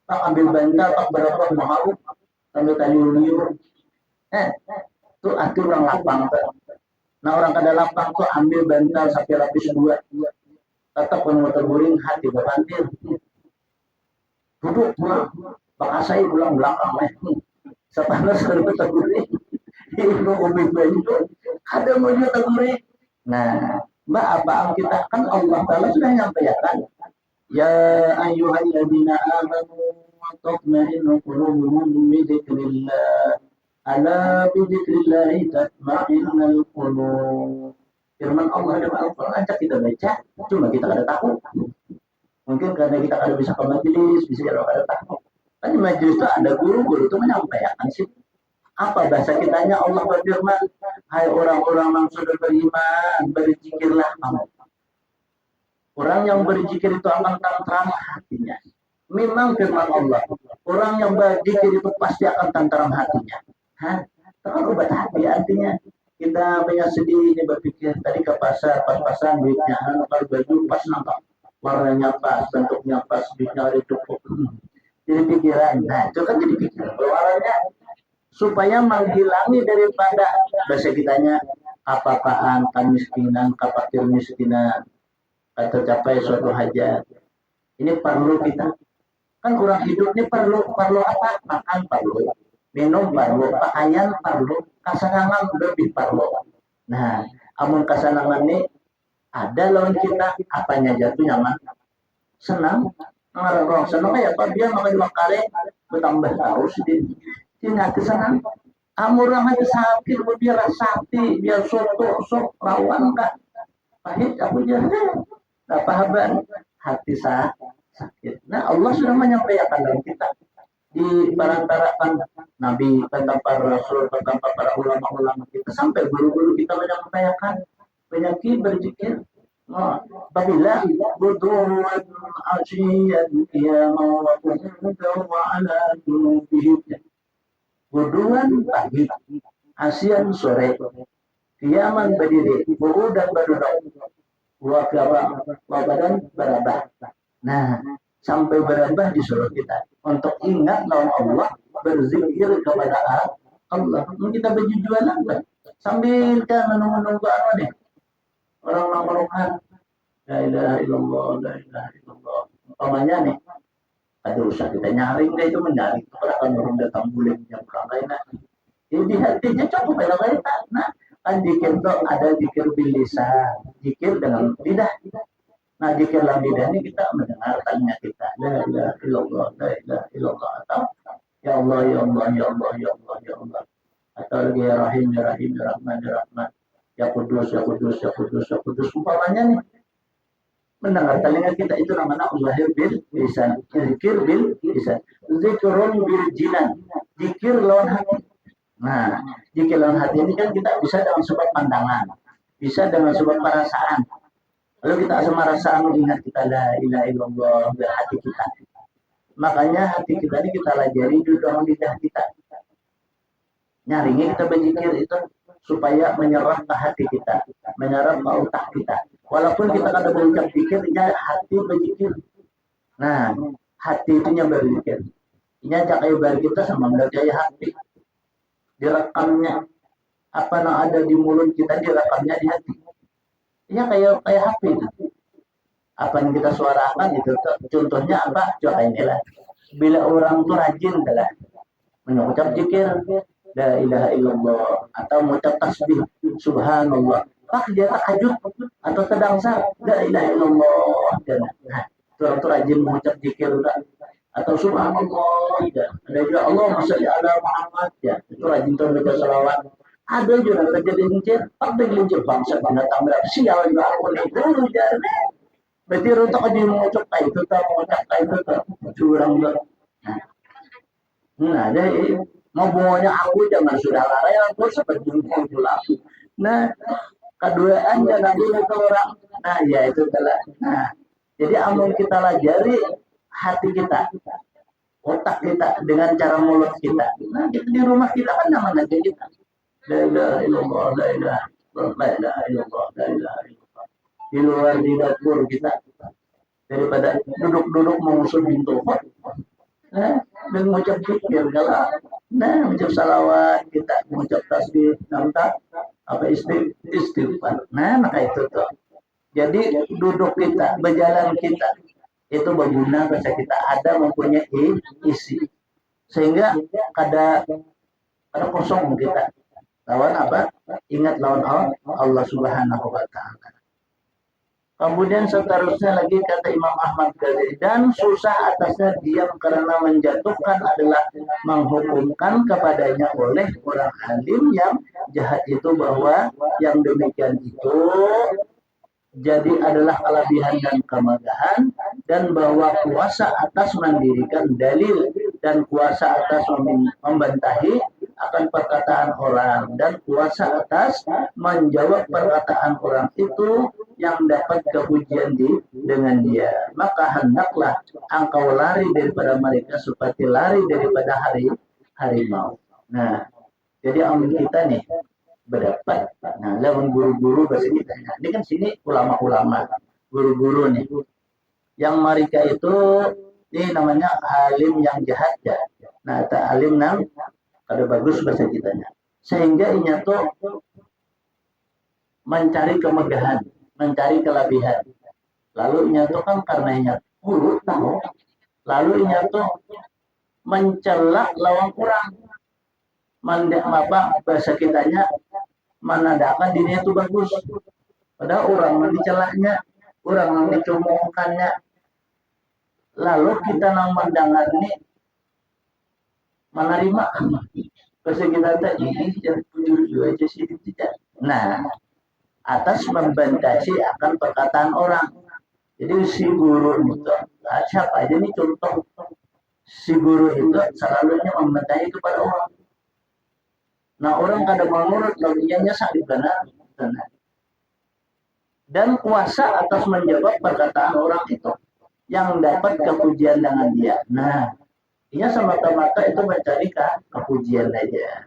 pak ambil bantal, pak berapa mau, sambil tadi liur, tuh atur orang lapang tuh. Nah, orang kada lapang tuh ambil bantal sampai lapis dua, tetap penuh terguring hati berpantil. Duduk pulang, bahasa pulang belakang sepanas kalau teguri itu umi itu ada mau teguri. Nah, mbak apa kita kan Allah Taala sudah nyampaikan, ya ayyuhalladzina amanu tatma'innu qulubuhum bi dzikrillah, ala bi dzikrillah tatma'innul qulub. Firman Allah dalam Al-Quran kita baca, cuma kita kada tahu. Mungkin karena kita kada bisa ke majelis, bisa kada tahu. Kan di majelis itu ada guru-guru itu menyampaikan sih. Apa bahasa kitanya Allah berfirman, hai orang-orang yang sudah beriman, berzikirlah kamu. Orang yang berzikir itu akan tentram hatinya. Memang firman Allah, orang yang berzikir itu pasti akan tentram hatinya. Kan obat hati artinya. Kita punya sedih ini berpikir tadi ke pasar, pas-pasan duitnya, kalau baju pas nampak warnanya pas, bentuknya pas, duitnya ada cukup. Jadi pikiran, nah itu kan jadi pikiran pengeluarannya supaya menghilangi daripada bahasa kitanya apa-apaan, kemiskinan, kapakir miskinan, tercapai suatu hajat. Ini perlu kita, kan kurang hidup ini perlu apa? Makan perlu, minum perlu, pakaian perlu, kesenangan lebih perlu. Nah, amun kesenangan ini ada lawan kita, apanya jatuh nyaman, senang. Orang senang ya Pak, dia makan dua kali bertambah terus dia nggak kesenang. Amurang aja sakit, dia rasati, dia sok rawan kan, pahit aku dia nggak paham hati sakit. Nah, Allah sudah menyampaikan dalam kita di perantarakan Nabi, tentang para Rasul, tentang para ulama-ulama kita, sampai guru-guru kita menyampaikan penyakit berzikir. Apabila butuhan asyian qiyamah wa qudda wa ala junubihim, buduan pagi, asian sore, kiaman berdiri, buku dan berduduk, wa badan berabah. Nah, sampai berabah disuruh kita untuk ingat nama Allah, berzikir kepada Allah. Kita berjualan sambil kan menunggu apa nih? Orang melakukan la ilaha illallah, la ilaha illallah. Umpamanya nih, ada usaha kita nyaring, dia itu menyaring. Kalau orang datang boleh yang kurang lainnya. Jadi hatinya cukup kalau kita. Nah, kan zikir itu ada zikir bil lisan, zikir dengan lidah. Nah, zikir dalam lidah ini kita mendengar tanya kita, la ilaha illallah, la ilaha illallah, atau ya Allah, ya Allah, ya Allah, ya Allah, ya Allah. Atau lagi ya Rahim, ya Rahim, ya Rahman, ya Rahman. Ya Kudus, ya Kudus, ya Kudus, ya Kudus. Umpamanya nih, mendengar telinga kita itu namanya zahir bil lisan, zikir bil lisan, zikrun bil jinan, zikir lawan hati. Nah, zikir lawan hati ini kan kita bisa dengan sebab pandangan, bisa dengan sebab perasaan. Lalu kita sama perasaan ingat kita la ilaha illallah di hati kita. Makanya hati kita ini kita lajari di dalam lidah kita. Nyaringin kita berzikir itu supaya menyerap ke hati kita, menyerap ke otak kita. Walaupun kita kada berucap zikir, ya hati berzikir. Nah, hati itu nya berpikir. Ini ajak ibadah kita sama mengerjai hati. Direkamnya apa yang ada di mulut kita direkamnya di hati. Ini kayak HP itu. Apa yang kita suarakan itu contohnya apa? Coba inilah. Bila orang tuh rajin adalah mengucap zikir la ilaha illallah atau mengucap tasbih subhanallah. Pak dia tahajud atau tadangsar la ilaha illallah dan nah, orang tuh rajin mengucap zikir atau subhanallah ya. Ada juga Allah masya Allah Muhammad ya. Itu rajin tuh baca salawat. Ada juga kerja di lincir, pak di lincir bangsa binatang berapa sial juga aku nih dulu jadi. Berarti untuk aja mengucap itu tak mengucap itu tak curang tak. Nah, jadi mau bunganya aku jangan sudah larai aku seperti jengkol aku. Nah, keduaan jangan dulu ke orang. Nah, ya itu telah. Nah, jadi amun kita lajari hati kita, otak kita dengan cara mulut kita. Nah, kita di rumah kita kan nyaman aja kita. La ilaha illallah, la ilaha illallah, la ilaha illallah. Di luar di dapur kita daripada duduk-duduk mengusung pintu. Nah, dan mengucap zikir kalau mengucap salawat kita mengucap tasbih nampak apa istighfar. Nah, maka itu tuh. Jadi duduk kita, berjalan kita itu berguna bahasa kita ada mempunyai isi sehingga kada kosong kita lawan apa ingat lawan Allah Subhanahu wa taala. Kemudian seterusnya lagi kata Imam Ahmad Ghazali dan susah atasnya diam karena menjatuhkan adalah menghukumkan kepadanya oleh orang alim yang jahat itu bahwa yang demikian itu jadi adalah kelebihan dan kemegahan dan bahwa kuasa atas mendirikan dalil dan kuasa atas membantahi akan perkataan orang dan kuasa atas menjawab perkataan orang itu yang dapat kepujian dengan dia. Maka hendaklah engkau lari daripada mereka seperti lari daripada harimau. Nah, jadi amin kita nih berdapat. Nah, lawan guru-guru bahasa kita. Nah, ini kan sini ulama-ulama, guru-guru nih. Yang mereka itu ini namanya alim yang jahat ya. Nah, tak alim nam kada bagus bahasa kitanya. Sehingga ini tuh mencari kemegahan, mencari kelebihan. Lalu ini tuh kan karena ini guru tahu. Lalu ini tuh mencela lawan kurang. Mandek apa bahasa kitanya menandakan dirinya itu bagus. Padahal orang yang dicelaknya, orang yang dicomongkannya. Lalu kita yang mendengar ini menerima bahasa kita tadi jangan jujur aja sih tidak. Nah, atas membatasi akan perkataan orang. Jadi si guru itu, siapa aja nih contoh si guru itu selalunya membatasi kepada orang. Nah, orang kadang menurut lagiannya sakit benar. Dan kuasa atas menjawab perkataan orang itu yang dapat kepujian dengan dia. Nah, ini semata-mata itu mencari kepujian aja.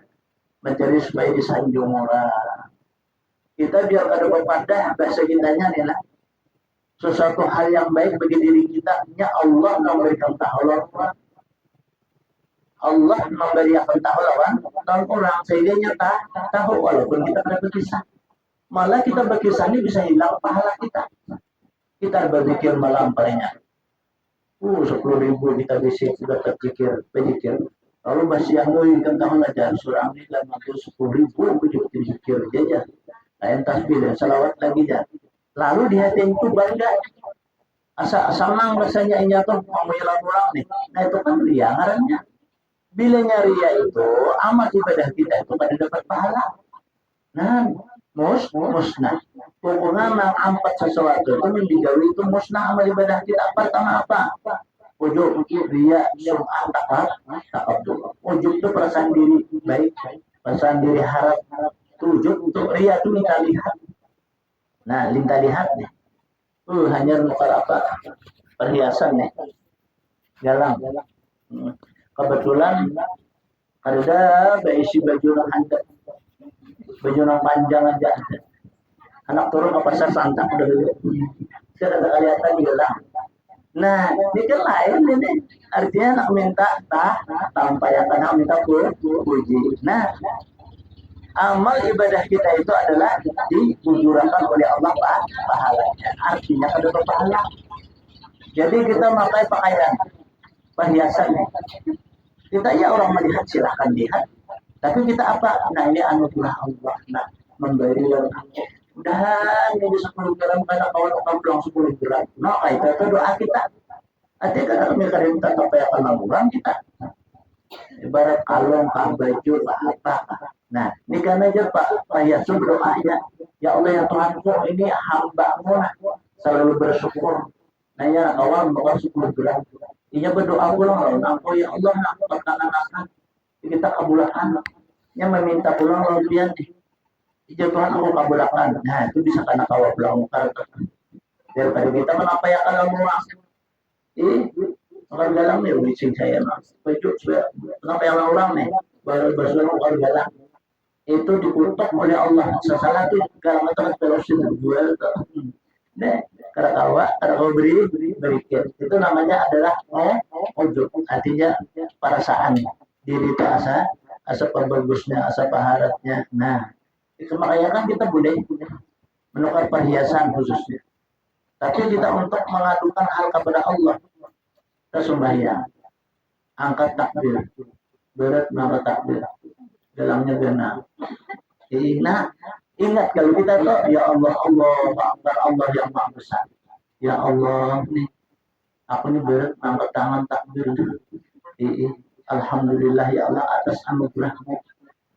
Mencari supaya disanjung orang. Kita biar kada berpadah bahasa kitanya nih lah. Sesuatu hal yang baik bagi diri kita, ya Allah memberikan tahu Allah memberikan tahu lawan orang sehingga nyata tahu walaupun kita tidak berkisah. Malah kita berkisah ini bisa hilang pahala kita. Kita berpikir malam palingnya. 10.000 kita bisa sudah terpikir berpikir. Lalu masih yang mau tentang ngajar surah ini dalam 10.000 juga terpikir aja. Lain tasbih dan salawat lagi ya. Lalu di hati itu bangga. Senang rasanya ini tuh mau hilang orang nih. Nah itu kan ria ngarannya. Bila ria itu amat ibadah kita itu pada dapat pahala. Nah, musnah. Pokoknya nang ampat sesuatu itu mendigawi itu musnah amal ibadah kita. Pertama apa? Ujub ria sum'ah takab dulu. Ujub itu perasaan diri baik, perasaan diri harap. Ujub untuk ria itu minta lihat. Nah, minta lihat nih. Hanya nukar apa? Perhiasan nih. Galang. Kebetulan ada berisi baju yang handap, baju yang panjang aja. Anak turun ke pasar santak udah dulu. Saya ada kelihatan di gelang. Nah, ini kan lain ini. Artinya nak minta tanpa yang nak minta puji. Nah, amal ibadah kita itu adalah dibujurakan oleh Allah pahalanya. Artinya ada pahala. Jadi kita pakai pakaian perhiasan. Kita ya orang melihat silahkan lihat. Tapi kita apa? Nah ini anugerah Allah. Nah memberi yang mudahan ini 10 gram karena kawan pulang 10 gram. Nah itu doa kita. Artinya kalau mereka minta apa yang akan orang kita. Ibarat kalung, baju, apa. Nah, ini kan aja Pak Yasun berdoanya. Ya Allah ya Tuhanku, ini hamba-Mu selalu bersyukur. Nah ya kawan bawa 10 gram. Iya berdoa pulang aku ya Allah nak perkanan akan kita kabulkan. Yang meminta pulang lalu dia Ija Tuhan aku kabulkan. Nah itu bisa karena kawal pulang daripada kita kenapa ya kalau mau orang galang nih wicing saya mas baju kenapa yang orang nih baru orang galang itu dikutuk oleh Allah sesalah tuh galang itu terus dijual nah karena kau berikan itu namanya adalah ujub artinya perasaan diri itu asa pembagusnya asa paharatnya. Nah itu makanya kan kita boleh menukar perhiasan khususnya tapi kita untuk mengadukan hal kepada Allah kita sembahyang angkat takbir berat mengangkat takbir dalamnya benar. Ingat kalau kita tuh ya Allah Akbar Allah yang maha besar ya Allah nih aku nih berat angkat tangan takbir Alhamdulillah ya Allah atas anugerahmu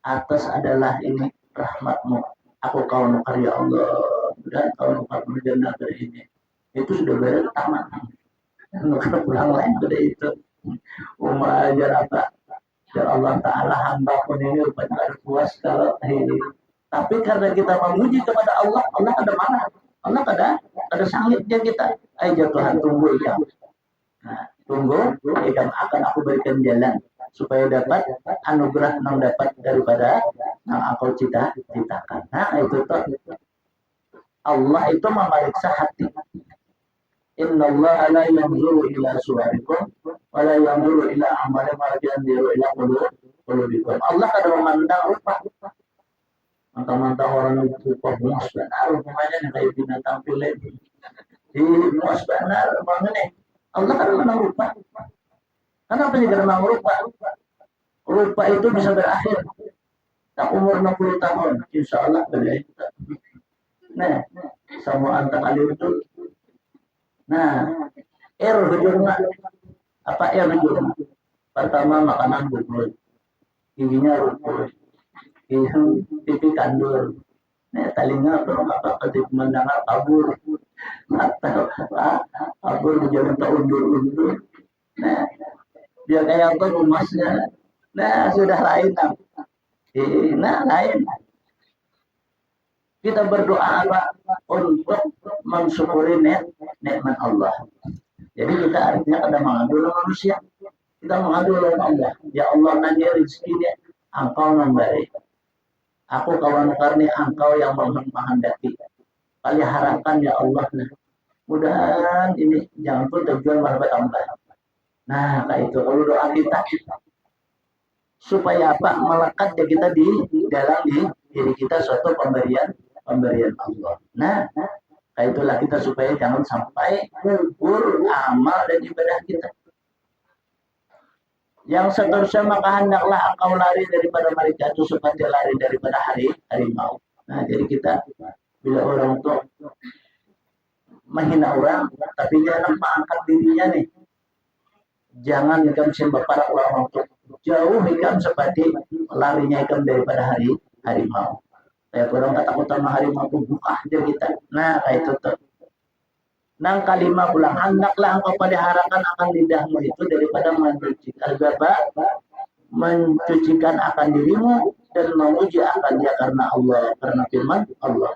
atas adalah ini rahmatmu aku kau nukar ya Allah dan kau nukar menjana dari ini itu sudah berat tamat nukar pulang lain sudah itu ajar apa ya Allah Ta'ala hamba pun ini rupanya ada puas kalau ini tapi karena kita memuji kepada Allah Allah ada mana Allah ada sangitnya kita ayo Tuhan tunggu ya nah, tunggu yang akan aku berikan jalan supaya dapat anugerah yang dapat daripada yang aku cita-citakan. Nah itu tuh Allah itu memeriksa hati. Inna Allah la yanzuru ila suwarikum wa la yanzuru ila amalikum wa la yanzuru ila qulubikum. Allah kada memandang rupa. Mantap-mantap orang itu pembungkus benar rupanya kayak binatang pilih. Di bungkus benar mengenai Allah kan memandang rupa. Kenapa sih karena rupa? Rupa itu bisa berakhir. Tak umur 60 tahun, insya Allah beliau. Nah, semua antar kali itu. Nah, hujurna. Apa hujurna? Pertama makanan bubur, giginya rumput, pipi kandul. Nah, telinga belum apa ketika mendengar kabur, atau kabur menjadi tak undur-undur. Nah, dia kayak apa emasnya. Nah, sudah lain. Nah, lain. Kita berdoa apa? Untuk mensyukuri nikmat Allah. Jadi kita artinya ada mengadu dengan manusia. Kita mengadu dengan Allah. Ya Allah, nanti rezeki dia, Engkau memberi. Aku kawan karni Engkau yang menghendaki. Kali harapkan ya Allah. Nah, mudahan ini jangan pun terjual malah tambah. Nah, kayak itu kalau doa kita supaya apa melekat ya kita di dalam diri kita suatu pemberian Allah. Nah, kayak itulah kita supaya jangan sampai gugur amal dan ibadah kita. Yang seterusnya maka hendaklah engkau lari daripada mereka itu supaya lari daripada harimau. Nah, jadi kita bila orang itu menghina orang, tapi jangan mengangkat dirinya nih. Jangan ikam sembah para ulama untuk jauh ikam seperti larinya ikam daripada harimau. Kayak orang ketakutan sama harimau buka aja kita. Nah kayak itu tuh. Nang kalimah pulang hendaklah engkau peliharakan akan lidahmu itu daripada mencucikan akan dirimu dan memuji akan dia karena Allah karena firman Allah.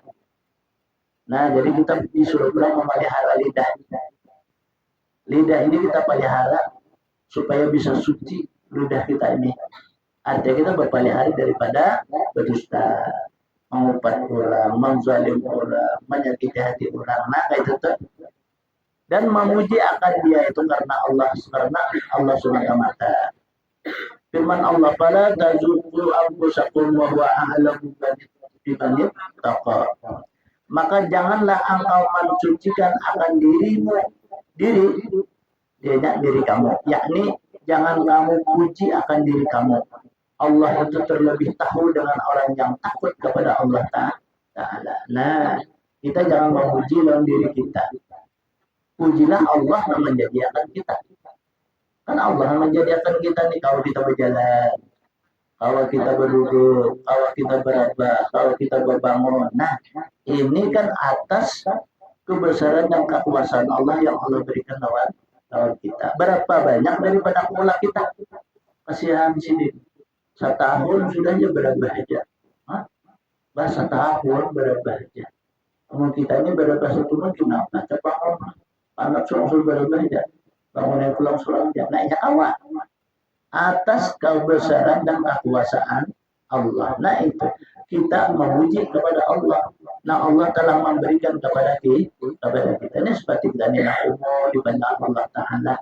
Nah jadi kita disuruh pulang memelihara lidah. Lidah ini kita pelihara supaya bisa suci lidah kita ini. Artinya kita berpelihara daripada berdusta, mengupat orang, menzalim orang, menyakiti hati orang. Nah, itu tuh. dan memuji akan dia itu karena Allah semata-mata. Firman Allah, "Fala tazukku anfusakum wa huwa a'lamu biman ittaqa." Maka janganlah engkau mensucikan akan diri kamu, yakni jangan kamu puji akan diri kamu. Allah itu terlebih tahu dengan orang yang takut kepada Allah Ta'ala. Nah, kita jangan memuji dalam diri kita. Pujilah Allah yang menjadikan kita. Kan Allah yang menjadikan kita nih, kalau kita berjalan, kalau kita berduduk, kalau kita beraba, kalau kita berbangun. Nah, ini kan atas kebesaran dan kekuasaan Allah yang Allah berikan lewat kita. Berapa banyak daripada pola kita? Kasihan sini. Setahun sudahnya berapa aja. Bahasa tahun berapa aja. Namun kita ini berapa satu mungkin apa? Cepat anak suruh berapa aja. Bangun yang pulang suruh aja. Naiknya awak. Atas kebesaran dan kekuasaan Allah. Nah itu kita memuji kepada Allah. Nah Allah telah memberikan kepada kita. Ini seperti kita ini umur dibandang Allah Ta'ala.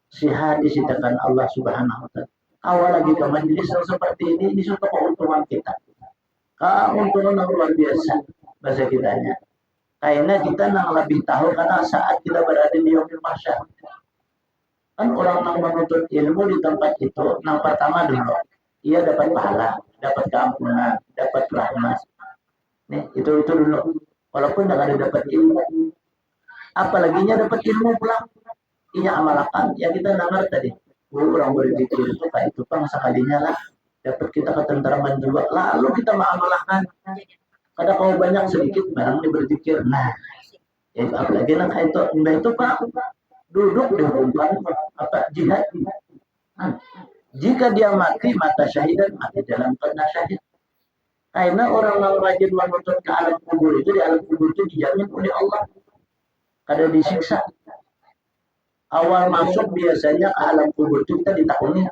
Sihat disitakan Allah Subhanahu Wa Ta'ala. Awal lagi ke majelis seperti ini suatu keuntungan kita. Keuntungan yang luar biasa bahasa kitanya. Karena kita yang lebih tahu karena saat kita berada di yaumil mahsyar. Kan orang yang menuntut ilmu di tempat itu, yang pertama dulu, ia dapat pahala, dapat keampunan, dapat rahmat. Nih, itu dulu. Walaupun tidak ada dapat ilmu, apalaginya dapat ilmu pulang, ia amalkan. Yang kita dengar tadi, orang berzikir itu kayak itu bang sekalinya lah, dapat kita ketentraman juga. Lalu kita mengamalkan. Kadang kalau banyak sedikit, barang ini berzikir. Nah, ya apalagi lah kayak itu pak. Duduk di rumah jihad. Jika dia mati mata syahidan, mati dalam kena syahid. Karena orang yang rajin menuntut ke alam kubur itu, di alam kubur itu dijamin oleh Allah kada disiksa. Awal masuk biasanya ke alam kubur itu kita ditakuni.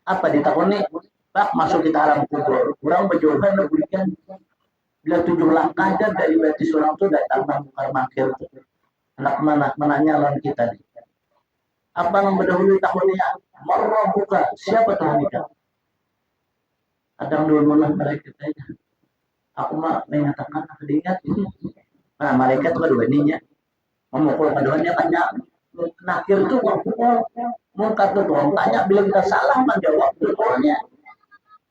Apa ditakuni? Pak masuk kita alam kubur, kurang berjauhan berikan. Bila 7 langkah aja dari bati seorang itu datang mengukar makir itu. Anak menanya lawan kita nih. Apa yang berdahulu tahunnya? Marwah buka. Siapa Tuhan kita? Kadang dulu lah mereka tanya. Aku mah mengatakan aku diingat ini. Nah mereka tuh kedua ininya. Memukul keduanya tanya. Nakir tuh mungkat tuh Tuhan tanya. Bila kita salah menjawab pukulnya.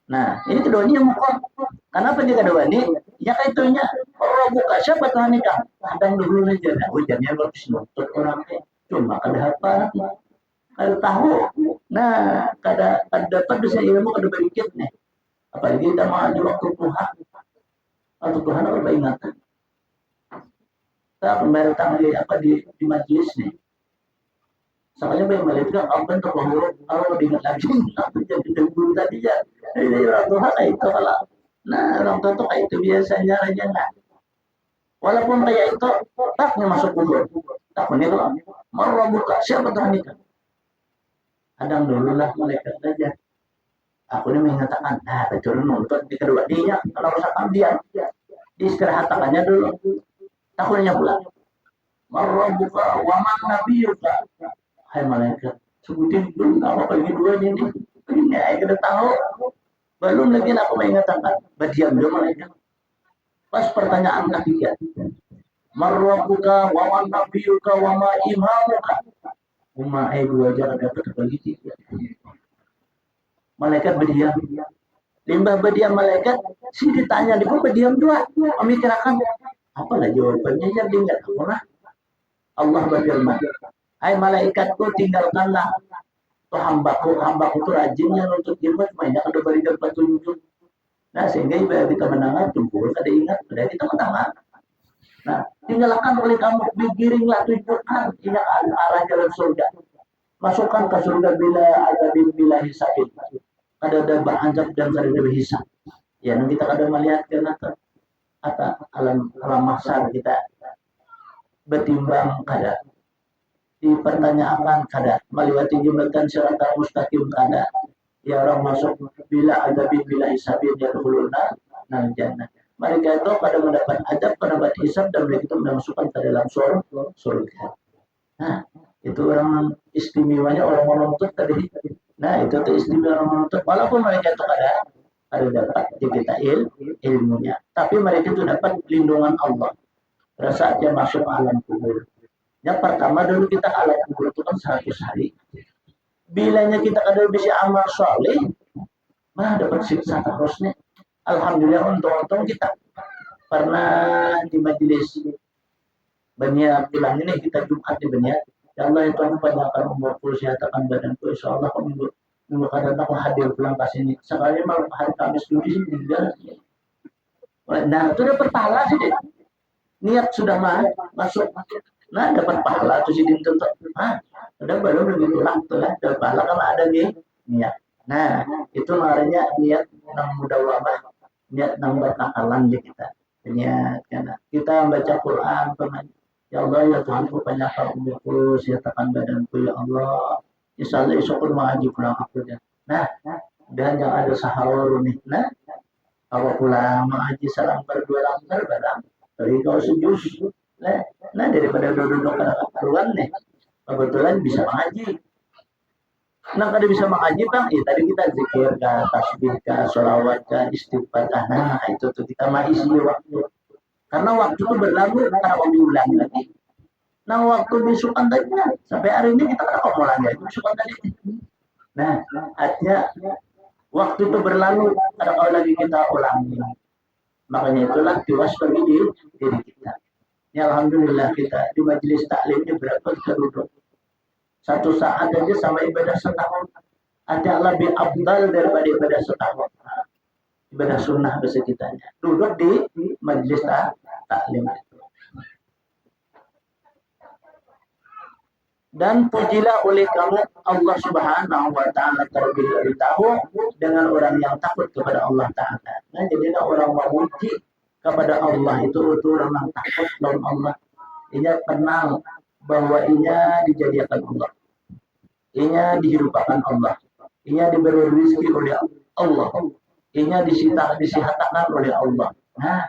Nah ini keduanya mukul. Kenapa dia kedua ini? Ya kayak itunya. Marwah buka. Siapa Tuhan kita? Kadang dulu aja. Nah hujannya bagus nuntut orangnya. Cuma kada apa, kada tahu. Nah, kada dapat bisa ilmu kada berikut nih. Apalagi kita maju waktu Tuhan. Waktu Tuhan apa ingatan. Kita kembali di majlis nih. Soalnya banyak malaikat apa kalau diingat lagi jadi dulu tadi ya. Ini orang Tuhan kayak itu kalau. Nah, orang Tuhan tuh kayak itu biasanya aja nggak. Walaupun kayak itu taknya masuk kubur. Taknya itu marwah buka. Siapa Tuhan itu? Kadang dulu lah malaikat saja. Aku ini mengatakan, nah betul nonton di kedua dia. Kalau misalkan dia diistirahatkannya dulu. Takutnya pula. Marwah buka. Waman nabi yuka. Hai malaikat. Sebutin dulu apa lagi dua ini. Ini saya kita tahu. Belum lagi aku mengatakan. Berdiam dulu malaikat. Pas pertanyaan ketiga. Marwah buka. Waman nabi yuka. Wama imamuka. Umma dua aja dapat bagi tiga. Malaikat berdiam. Limbah berdiam malaikat, si ditanya di pun berdiam dua. Memikirkan apalah jawabannya yang tinggal Allah. Allah berfirman, hai malaikatku tinggalkanlah tuh hambaku tuh rajinnya untuk ilmu, banyak ada berikan petunjuk. Nah sehingga ibadah kita mendengar tumpul, kada ingat, kada kita mendengar. Nah tinggalkan oleh kamu, digiringlah tunjukkan ini arah jalan surga. Masukkan ke surga bila hisabin. Ada beranjak dan ada berhisab. Ya, kita kadang melihat karena alam mahsyar kita bertimbang kada dipertanyakan kada melewati jembatan siratal mustaqim kada ya orang masuk bila hisabin ya dahuluna nang jannah. Mereka itu pada mendapat adab, mendapat hisab dan mereka itu dimasukkan ke dalam surga. Nah, itu orang istimewanya orang menuntut tadi. Nah, itu tuh istimewa orang menuntut. Walaupun mereka itu ada dapat di kita ilmunya, tapi mereka itu dapat lindungan Allah. Pada saat dia masuk alam kubur. Yang pertama dulu kita alam kubur itu kan 100 hari. Bilanya kita ada bisa amal soleh, mah dapat siksa terusnya. Alhamdulillah untung kita pernah di majelis banyak bilang ini kita Jumat di banyak. Ya Allah itu aku panjangkan umurku, sehatkan badanku. Insya Allah aku minggu kadang aku hadir pulang ke sini. Sekali malam hari Kamis dulu sih tinggal. Nah itu dapat pahala sih deh. Niat sudah masuk. Nah dapat pahala tuh sih tentu. Ah, udah baru begitu lah tuh lah. Dapat pahala kalau ada nih niat. Nah itu namanya niat yang mudah wabah. Niat yang bertakalan di kita. Niat karena kita baca Quran teman. Ya Allah ya Tuhanku panjangkan umurku, sehatkan badanku ya Allah. Insya Allah esok pun mengaji pulang aku ya. Nah dan yang ada sahur nih. Nah kalau pulang mengaji salam berdua langgar barang. Dari kau sejus. Nah daripada duduk keruan nih. Kebetulan bisa mengaji. Nah kalau bisa mengaji bang, ya tadi kita zikir, tasbih, sholawat, istighfar. Nah itu tuh kita mau isi waktu. Karena waktu itu berlalu, karena mau diulangi lagi. Nah waktu besokan tadinya, sampai hari ini kita kan mau lagi, besokan tadi. Nah artinya waktu itu berlalu, karena kalau lagi kita ulangi. Makanya itulah tiwas bagi diri kita. Ya Alhamdulillah kita di majelis taklim ini berapa kita duduk. 1 saat aja sama ibadah setahun. Ada lebih abdal daripada ibadah setahun. Ibadah sunnah bahasa kitanya. Duduk di majelis taklim itu. Dan pujilah oleh kamu Allah Subhanahu wa taala terlebih dahulu dengan orang yang takut kepada Allah taala. Nah, jadilah orang memuji kepada Allah itu orang yang takut kepada Allah. Ia kenal bahwa ia dijadikan Allah. Ia dihidupkan Allah. Ia diberi rezeki oleh Allah. Ia disihatakan oleh Allah. Nah,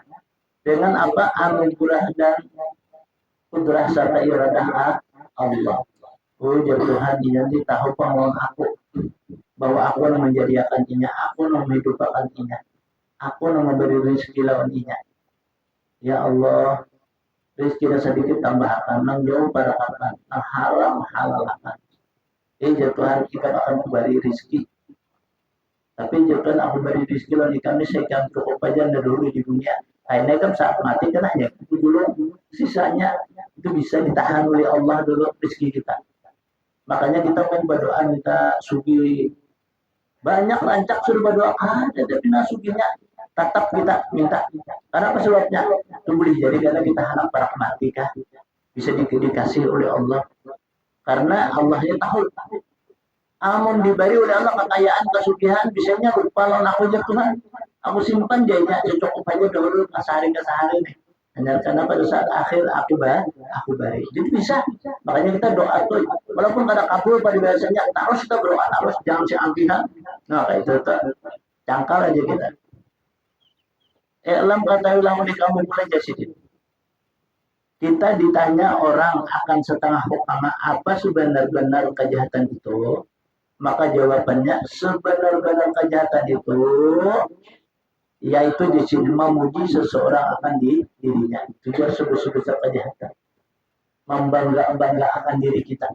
dengan apa? Anugerah dan kudrah serta iradah Allah. Oh ya Tuhan, nanti tahu pengalaman aku bahwa aku yang menjadikan inya, aku yang menghidupkan inya, aku yang memberi rezeki lawan inya. Ya Allah, rezeki sedikit tambahkan, nang jauh barakakan, nang haram halalkan. Ya Tuhan, kita akan memberi rezeki. Tapi jangan aku beri rezeki lawan kami saya kan cukup aja dulu di dunia. Nah, ini kan saat mati kan hanya itu dulu, sisanya itu bisa ditahan oleh Allah dulu rezeki kita. Makanya kita main berdoa minta sugi. Banyak rancak suruh berdoa ada tapi nasuginya tetap kita minta. Karena apa sebabnya? Itu boleh jadi karena kita harap rahmati kah bisa dikasih oleh Allah. Karena Allahnya tahu. Amun diberi oleh Allah kekayaan kesugihan bisanya lupa lawan aku aja Tuhan. Aku simpan jadinya cukup aja dulu kesehari nih. Hanya karena pada saat akhir aku beri. Jadi bisa. Makanya kita doa tuh, walaupun kada kabul pada biasanya, harus kita berdoa, harus jangan seampihan. Nah kayak itu tuh, cangkal aja kita. Alam kata ulama di kamu mulai jadi. Kita ditanya orang akan setengah hukum apa sebenar-benar kejahatan itu, maka jawabannya sebenar-benar kejahatan itu yaitu di sini memuji seseorang akan dirinya. Itu juga sebesar kejahatan. Membanggakan diri kita.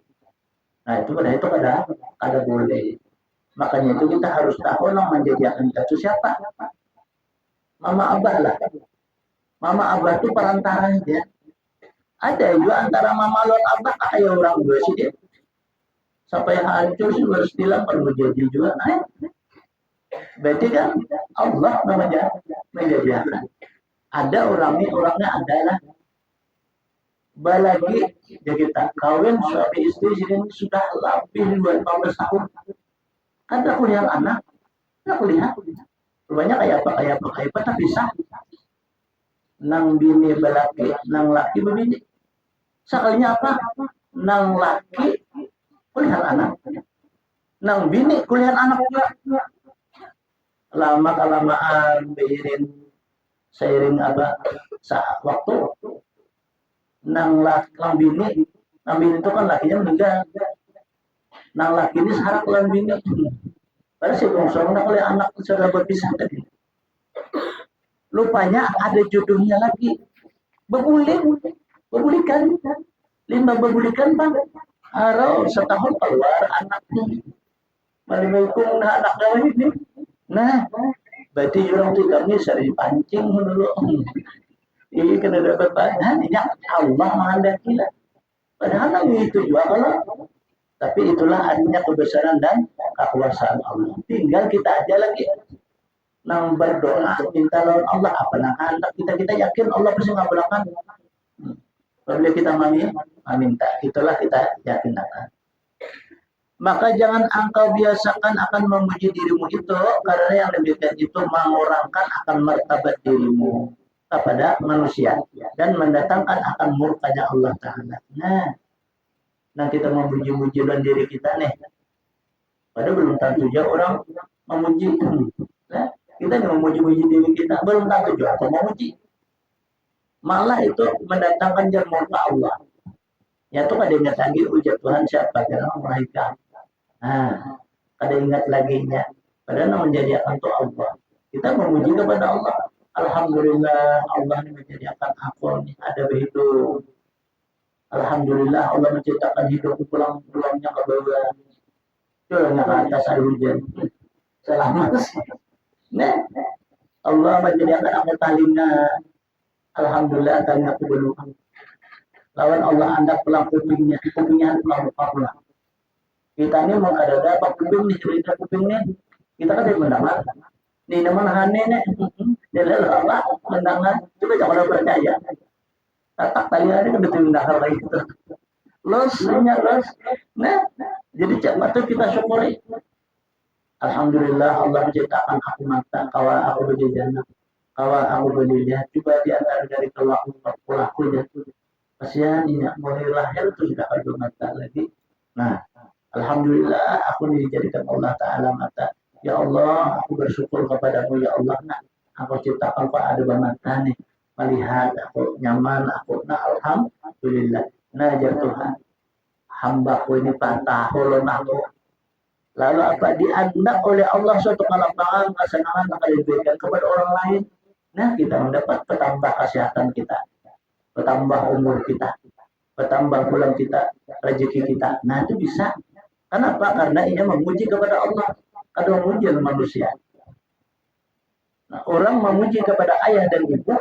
Nah itu kada boleh. Makanya itu kita harus tahu yang menjadikan kita itu siapa. Mama Abah lah. Mama Abah itu perantara dia. Ada juga antara Mama Lord Abah kayak orang dua sih dia. Sampai hancur sih harus bilang perlu jadi juga. Nah, berarti kan Allah namanya menjadikan. Ada orangnya adalah balagi ya kita kawin suami istri sini sudah lebih 15 tahun. Ada kuliah anak, ada kuliah. Rupanya kayak apa tapi sah. Nang bini balaki, nang laki bini. Sekalinya apa? Nang laki kuliah anak. Nang bini kuliah anak juga. Lama kelamaan seiring apa waktu nang bini Nabi itu kan lakinya meninggal. Nah laki ini seharap lan bini. Padahal si bongsor oleh anak sudah berpisah tadi. Lupanya ada jodohnya lagi. Berbulikan. 5 berbulikan bang. Arau setahun keluar anaknya. Assalamualaikum anak gawin ini. Nah, berarti orang tu kami sering pancing dulu. Ini kena dapat bahan. Ya Allah menghendaki lah. Padahal itu juga kalau. Tapi itulah artinya kebesaran dan kekuasaan Allah. Tinggal kita aja lagi nang berdoa minta lawan Allah apa nak anak kita yakin Allah pasti ngabulkan. Apabila kita meminta, itulah kita yakin akan. Maka jangan engkau biasakan akan memuji dirimu itu, karena yang demikian itu mengurangkan akan martabat dirimu kepada manusia dan mendatangkan akan murkanya Allah Ta'ala. Nah kita memuji-muji dan diri kita nih. Padahal belum tentu juga orang memuji. Nah, kita memuji-muji diri kita belum tentu juga atau memuji. Malah itu mendatangkan murka Allah. Ya tuh kada ingat lagi ujar Tuhan siapa dalam mereka. Nah, kada ingat lagi nya. Padahal menjadikan untuk Allah. Kita memuji kepada Allah. Alhamdulillah Allah menjadikan aku ini ada berhidup. Alhamdulillah Allah menciptakan hidup pulang-pulangnya ke bawah. Jualnya ke atas air hujan. Selamat. Nah, Allah menjadikan aku talina. Alhamdulillah tanya aku belum. Lawan Allah anda pulang kupingnya pulang. Kita ini mau ada apa kuping nih cerita kupingnya. Kita kan dari mendengar. Di mana hane nih. Jadi Allah mendengar. Coba jangan percaya. Tak tali hari kan betul mendengar lagi itu. Los. Nah, jadi cepat tuh kita syukuri. Alhamdulillah Allah menciptakan aku mata, kawa aku berjana, kawa aku berlihat. Coba di antara dari pelaku jatuh. Kasihan ini mulai lahir itu sudah ada mata lagi. Nah, alhamdulillah aku dijadikan Allah Ta'ala mata. Ya Allah, aku bersyukur kepadamu ya Allah. Nah, aku ciptakan kok ada mata nih. Melihat aku nyaman, aku alhamdulillah. Nah, ya Tuhan, hambaku ini patah, holon aku. Lalu apa diandak oleh Allah suatu kelapangan, kesenangan akan diberikan kepada orang lain. Nah, kita mendapat petambah kesehatan kita, petambah umur kita, petambah bulan kita, rezeki kita. Nah, itu bisa. Kenapa? Karena ini memuji kepada Allah. Ada memuji manusia. Nah, orang memuji kepada ayah dan ibu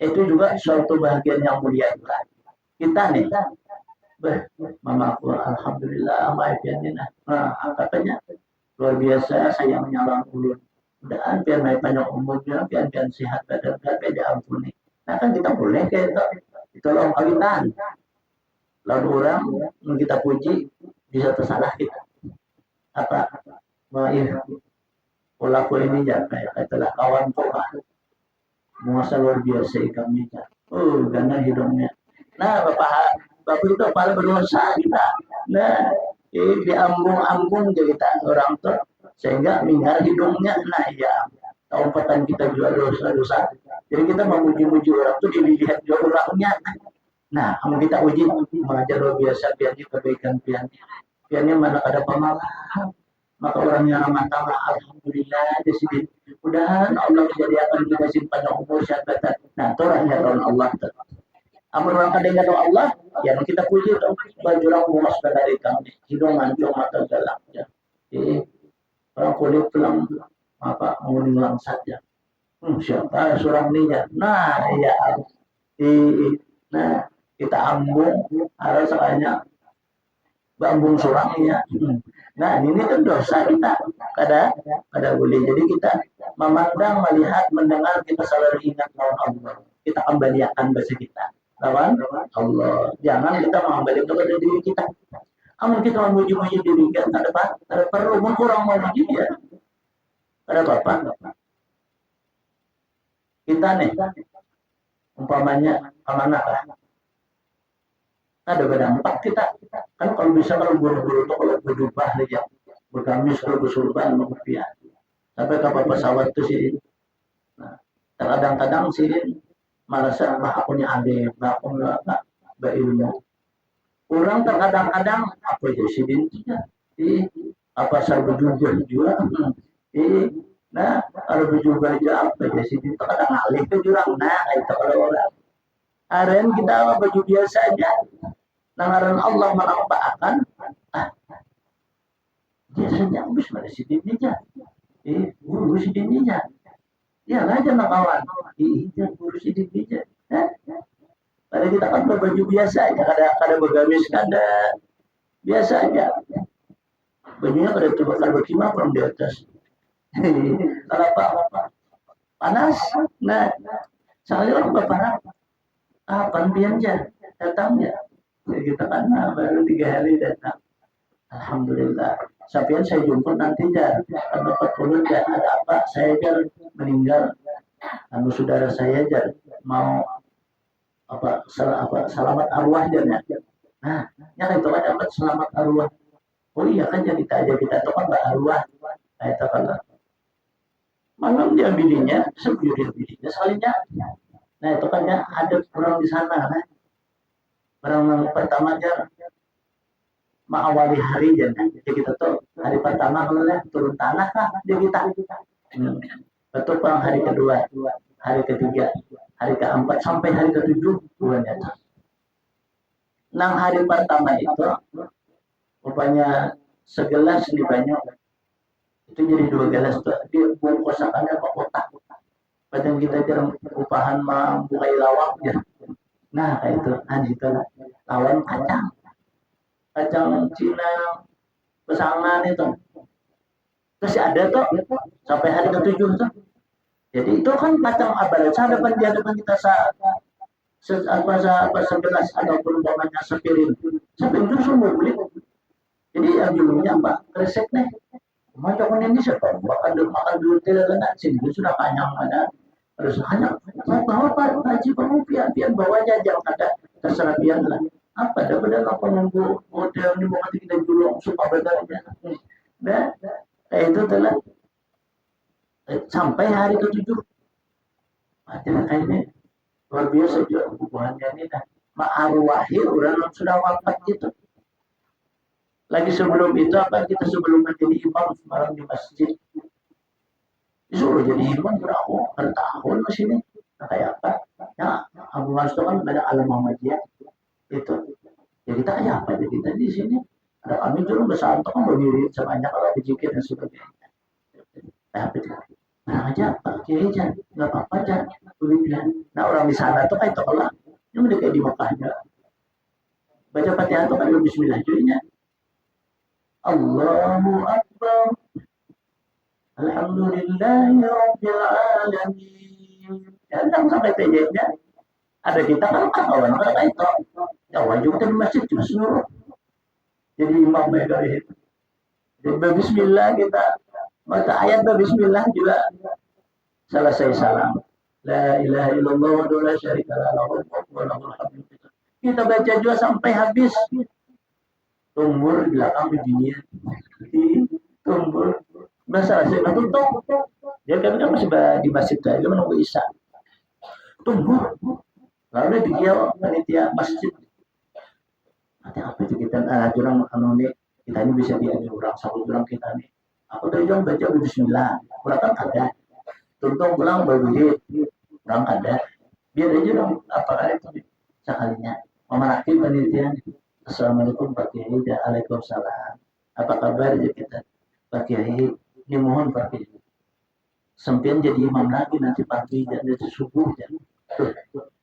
itu juga suatu bahagian yang mulia juga. Kita nih, mama aku alhamdulillah maafnya. Nah, katanya luar biasa saya menyalang ulun. Mudahan biar naik banyak umurnya, biar sehat badan, biar diampuni. Nah kan kita boleh kayak itu loh kawinan. Lalu orang yang kita puji bisa tersalah kita. Apa? Polaku ini ya kayak telah kawan pola. Muasa luar biasa kami kan. Karena hidungnya. Nah bapak itu kepala berdosa kita. Nah diambung-ambung jadi kita orang tuh sehingga mingar hidungnya. Nah ya kaumpatan kita juga dosa-dosa. Jadi kita memuji-muji orang tuh dilihat juga orangnya. Nah kamu kita uji mengajar luar biasa piannya kebaikan piannya mana ada pemalas. Maka orangnya mata alhamdulillah di sini. Mudahan Allah menjadikan kita simpan umur sehat. Nah itu orangnya tahun Allah. Amun orang kadang kata Allah, yang kita puji dong, baju orang muas dari kami, hidung mancung mata galak ya. Jadi orang kulit tulang apa mengulang saja. Siapa seorang ini ya? Nah ya, nah kita ambung, harus sekalinya bambung surangnya. Nah ini kan dosa kita, kada boleh. Jadi kita memandang, melihat, mendengar kita selalu ingat lawan Allah. Kita kembalikan bahasa kita. Lawan Allah. Jangan kita mengembalikan kepada diri kita. Amun kita memuji-muji diri kita, ada perlu kurang memuji dia. Ada apa-apa. Kita nih, umpamanya amanah lah. Ada berdampak kita. Kan kalau bisa kalau buru-buru itu kalau berjubah aja, bergamis kalau bersurban mengertian. Sampai kapal pesawat itu sih. Nah, kadang-kadang sih malah aku punya adik, aku nggak berilmu. Orang terkadang-kadang apa presiden tidak, apa saya berjumpa juga, nah kalau berjumpa aja apa presiden terkadang alih ke jurang, nah itu kalau orang, aren kita baju biasa aja, langaran Allah menampakkan, ah biasanya habis presidennya, guru presidennya, ya aja nak kawan, guru presidennya, kalau kita kan berbaju biasa aja, kada bergamis, kada biasa aja. Bajunya kada terbakar berkimah from di atas. Kalau apa panas, nah sekali orang berparah, kapan bianja datangnya? Kita kan baru 3 hari datang. Alhamdulillah. Sapian saya jumpa nanti jar, karena 40 jar ada apa? Saya jar meninggal, anu saudara saya jar mau apa selamat arwah jar. Nah, ya itu kan dapat selamat arwah. Oh iya kan jadi kita tuh kan mbak arwah. Nah itu kan malam dia bidinya, sebelum bidinya salingnya. Nah itu kan ya ada orang di sana. Nah, orang yang pertama jar mengawali hari jar. Jadi kita tuh hari pertama kalau turun tanah kah dia kita. Betul pak hari kedua, hari ketiga, hari keempat sampai hari ketujuh bulan datang. Nang hari pertama itu rupanya segelas di banyak itu jadi 2 gelas tuh dia buat kosakannya apa kotak padahal kita jarang upahan membukai lawak ya. Nah kayak itu itu lawan kacang Cina pesangan itu terus ada tuh sampai hari ke-7 tuh. Jadi itu kan kacang abal ada di hadapan kita segelas ataupun umpamanya sepiring itu semua beli. Jadi yang dulunya apa resep nih macam ini siapa makan dulu tidak kena sini sudah kanyang ada harus hanya bawa pak haji pengupian pian bawa aja jangan ada terserah pian lah apa daripada apa nunggu hotel ini mau kita dulu suka berdarah nah itu telah sampai hari ke-7 artinya kayaknya luar biasa juga hubungannya ini dah ma'arwahi orang sudah wafat gitu. Lagi sebelum itu apa kita sebelum menjadi imam semalam di masjid disuruh jadi imam bertahun masih ini nah, kayak apa ya Abu Mas itu kan ada alam Muhammadiyah itu ya kita kayak apa ya kita di sini ada kami dulu besar kan berdiri sebanyak kalau dicikir dan sebagainya nah aja pakai aja nggak apa-apa aja nah orang di sana tuh kayak tolak yang mereka di Mekahnya baca Fatihah tuh kan Bismillah jadinya Allahu Akbar Alhamdulillahi Rabbil Alamin datang sampai PJ-nya ada kita kan kawan kita itu Jawa juga di masjid cuma seluruh jadi imam mereka itu jadi Bismillah kita baca ayat Bismillah juga selesai salam La ilaha illallah wa la syarika lahu wa lahul hamdu kita baca juga sampai habis tumbur di belakang begini tumbur masalah saya tutup dia kan masih di masjid aja menunggu isya tumbur lalu dia panitia masjid ada apa itu kita jurang anonik kita ini bisa diajak orang satu jurang kita nih aku dari jurang baca Bismillah orang kan ada tuntung pulang berbudi orang ada biar aja dong apa kali itu sekalinya memerhati panitia Assalamualaikum Pak Kiai dan Waalaikumsalam. Apa kabar ya kita Pak Kiai? Ini mohon Pak Kiai. Sempian jadi imam lagi nanti pagi dan jadi subuh ya.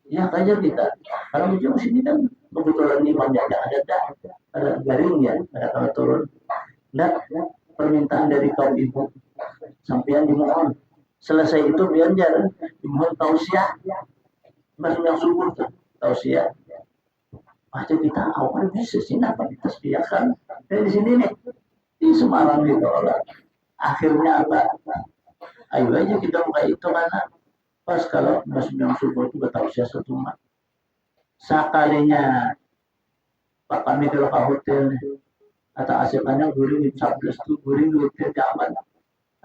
Ya kaja kita. Kalau ujung sini kan kebetulan imamnya ada garing ya, ada kalau turun. Nah, permintaan dari kaum ibu sampian dimohon. Selesai itu biar jalan dimohon tausiah. Masuk yang subuh tuh tausiah. Aja kita awal bisa sih apa kita sediakan dari sini nih di Semarang gitu orang akhirnya apa ayo aja kita buka itu karena pas kalau masuk yang subuh itu tahu siapa satu mak sekalinya Pak kami kalau ke hotel atau asipannya guring 11 tuh guring hotel zaman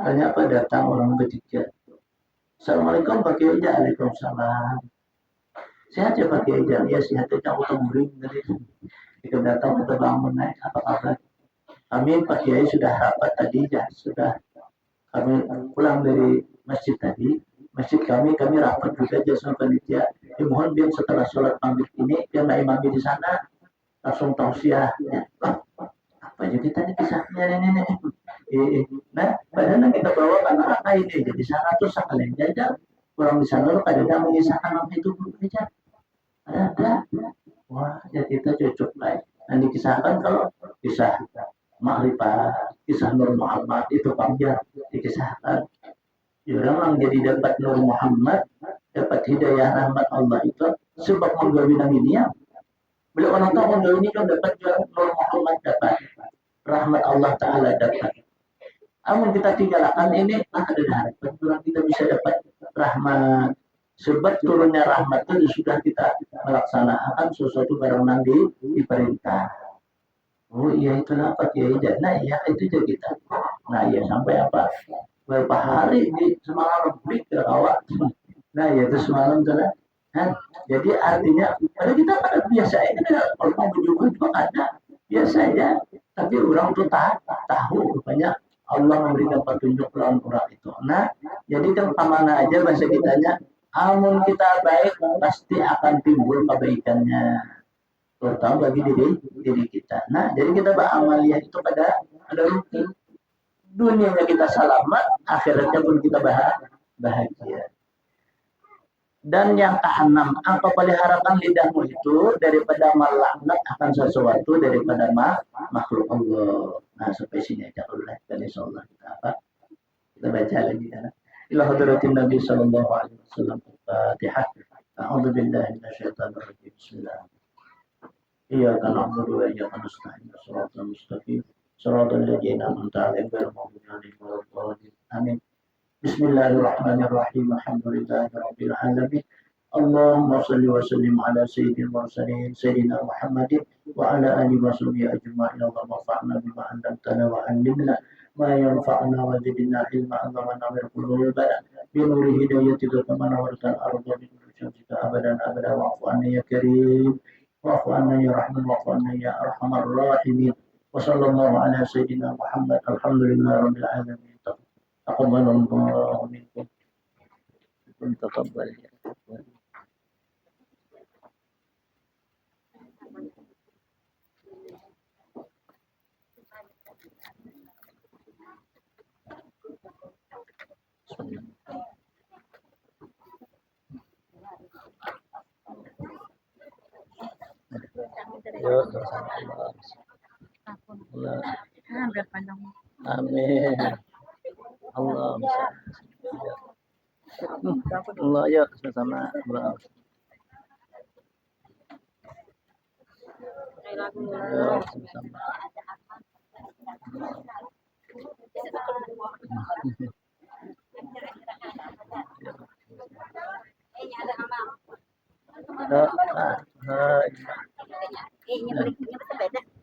hanya apa datang orang ketiga Assalamualaikum Pak Kiai Waalaikumsalam Sehat ya Pak Kiai? Ya sehat aja, utang muring tadi. Kita datang kita bangun naik apa kabar? Kami Pak Kiai sudah rapat tadi ya, sudah kami pulang dari masjid tadi. Masjid kami rapat juga aja sama panitia. Ya mohon biar setelah sholat maghrib ini biar naik imami di sana langsung tausiah. Ya. Apa aja kita nih kisahnya ini. Nah, padahal kita bawa kan apa ini jadi sana tuh sekalian jajan. Orang di sana lo kadang mengisahkan apa itu dulu aja. Ada. Wah, ya kita cocok lah. Nah, dikisahkan kalau kisah Makrifat, kisah Nur Muhammad itu panjang dikisahkan. Ya, orang jadi dapat Nur Muhammad, dapat hidayah rahmat Allah itu sebab menggawinang ini ya. Bila orang tahu menggawin ini kan dapat Nur Muhammad dapat rahmat Allah Ta'ala dapat. Namun kita tinggalkan ini ada harapan orang kita bisa dapat rahmat. Sebab turunnya rahmat itu sudah kita melaksanakan sesuatu barang nanti diperintah. Oh iya itu apa ya? Nah iya itu juga kita. Nah iya sampai apa? Beberapa hari di semalam lebih ke awal. Nah ya itu semalam tuh lah. Nah, jadi artinya pada kita pada biasa ini kalau mau berjumpa juga ada biasa ya. Tapi orang tuh tahu rupanya Allah memberikan petunjuk lawan orang itu. Nah jadi kan kemana aja bahasa kitanya. Amun kita baik pasti akan timbul kebaikannya. Terutama bagi diri kita. Nah, jadi kita beramaliyah itu pada ada rutin. Dunianya kita selamat, akhiratnya pun kita bahagia. Dan yang keenam, apa peliharakan lidahmu itu daripada melaknat akan sesuatu daripada makhluk Allah. Nah, sampai sini aja dulu lah. Dan insyaallah kita apa? Kita baca lagi ya. Ila hadratin Nabi sallallahu alaihi wasallam. Fatihah. A'udzu billahi minasyaitonir rajim. Bismillah. Iyyaka na'budu wa iyyaka nasta'in. Shiratal mustaqim. Shiratal ladzina an'amta 'alaihim ghairil maghdubi 'alaihim waladdallin. Amin. Bismillahirrahmanirrahim. Alhamdulillahirabbil alamin. Allahumma shalli wa sallim ala sayyidil mursalin sayyidina Muhammadin wa ala alihi wa sahbihi ajma'in. Allahumma fa'na bima 'allamtana wa 'allimna ma yanfa'una wa zidna ilma. Allahumma nawwir qulubana bi nuri hidayatika kama nawwartal arda bi nuri syamsika abadan abada wa'fu 'anna ya karim. واعف عنا يا رحمن واعف عنا يا ارحم الراحمين وصلى الله على سيدنا محمد الحمد لله رب العالمين تقبل الله منكم تقبل Yuk, Allah. Amin. Allah Allah yuk sama-sama bro. Yuk sama-sama. Ini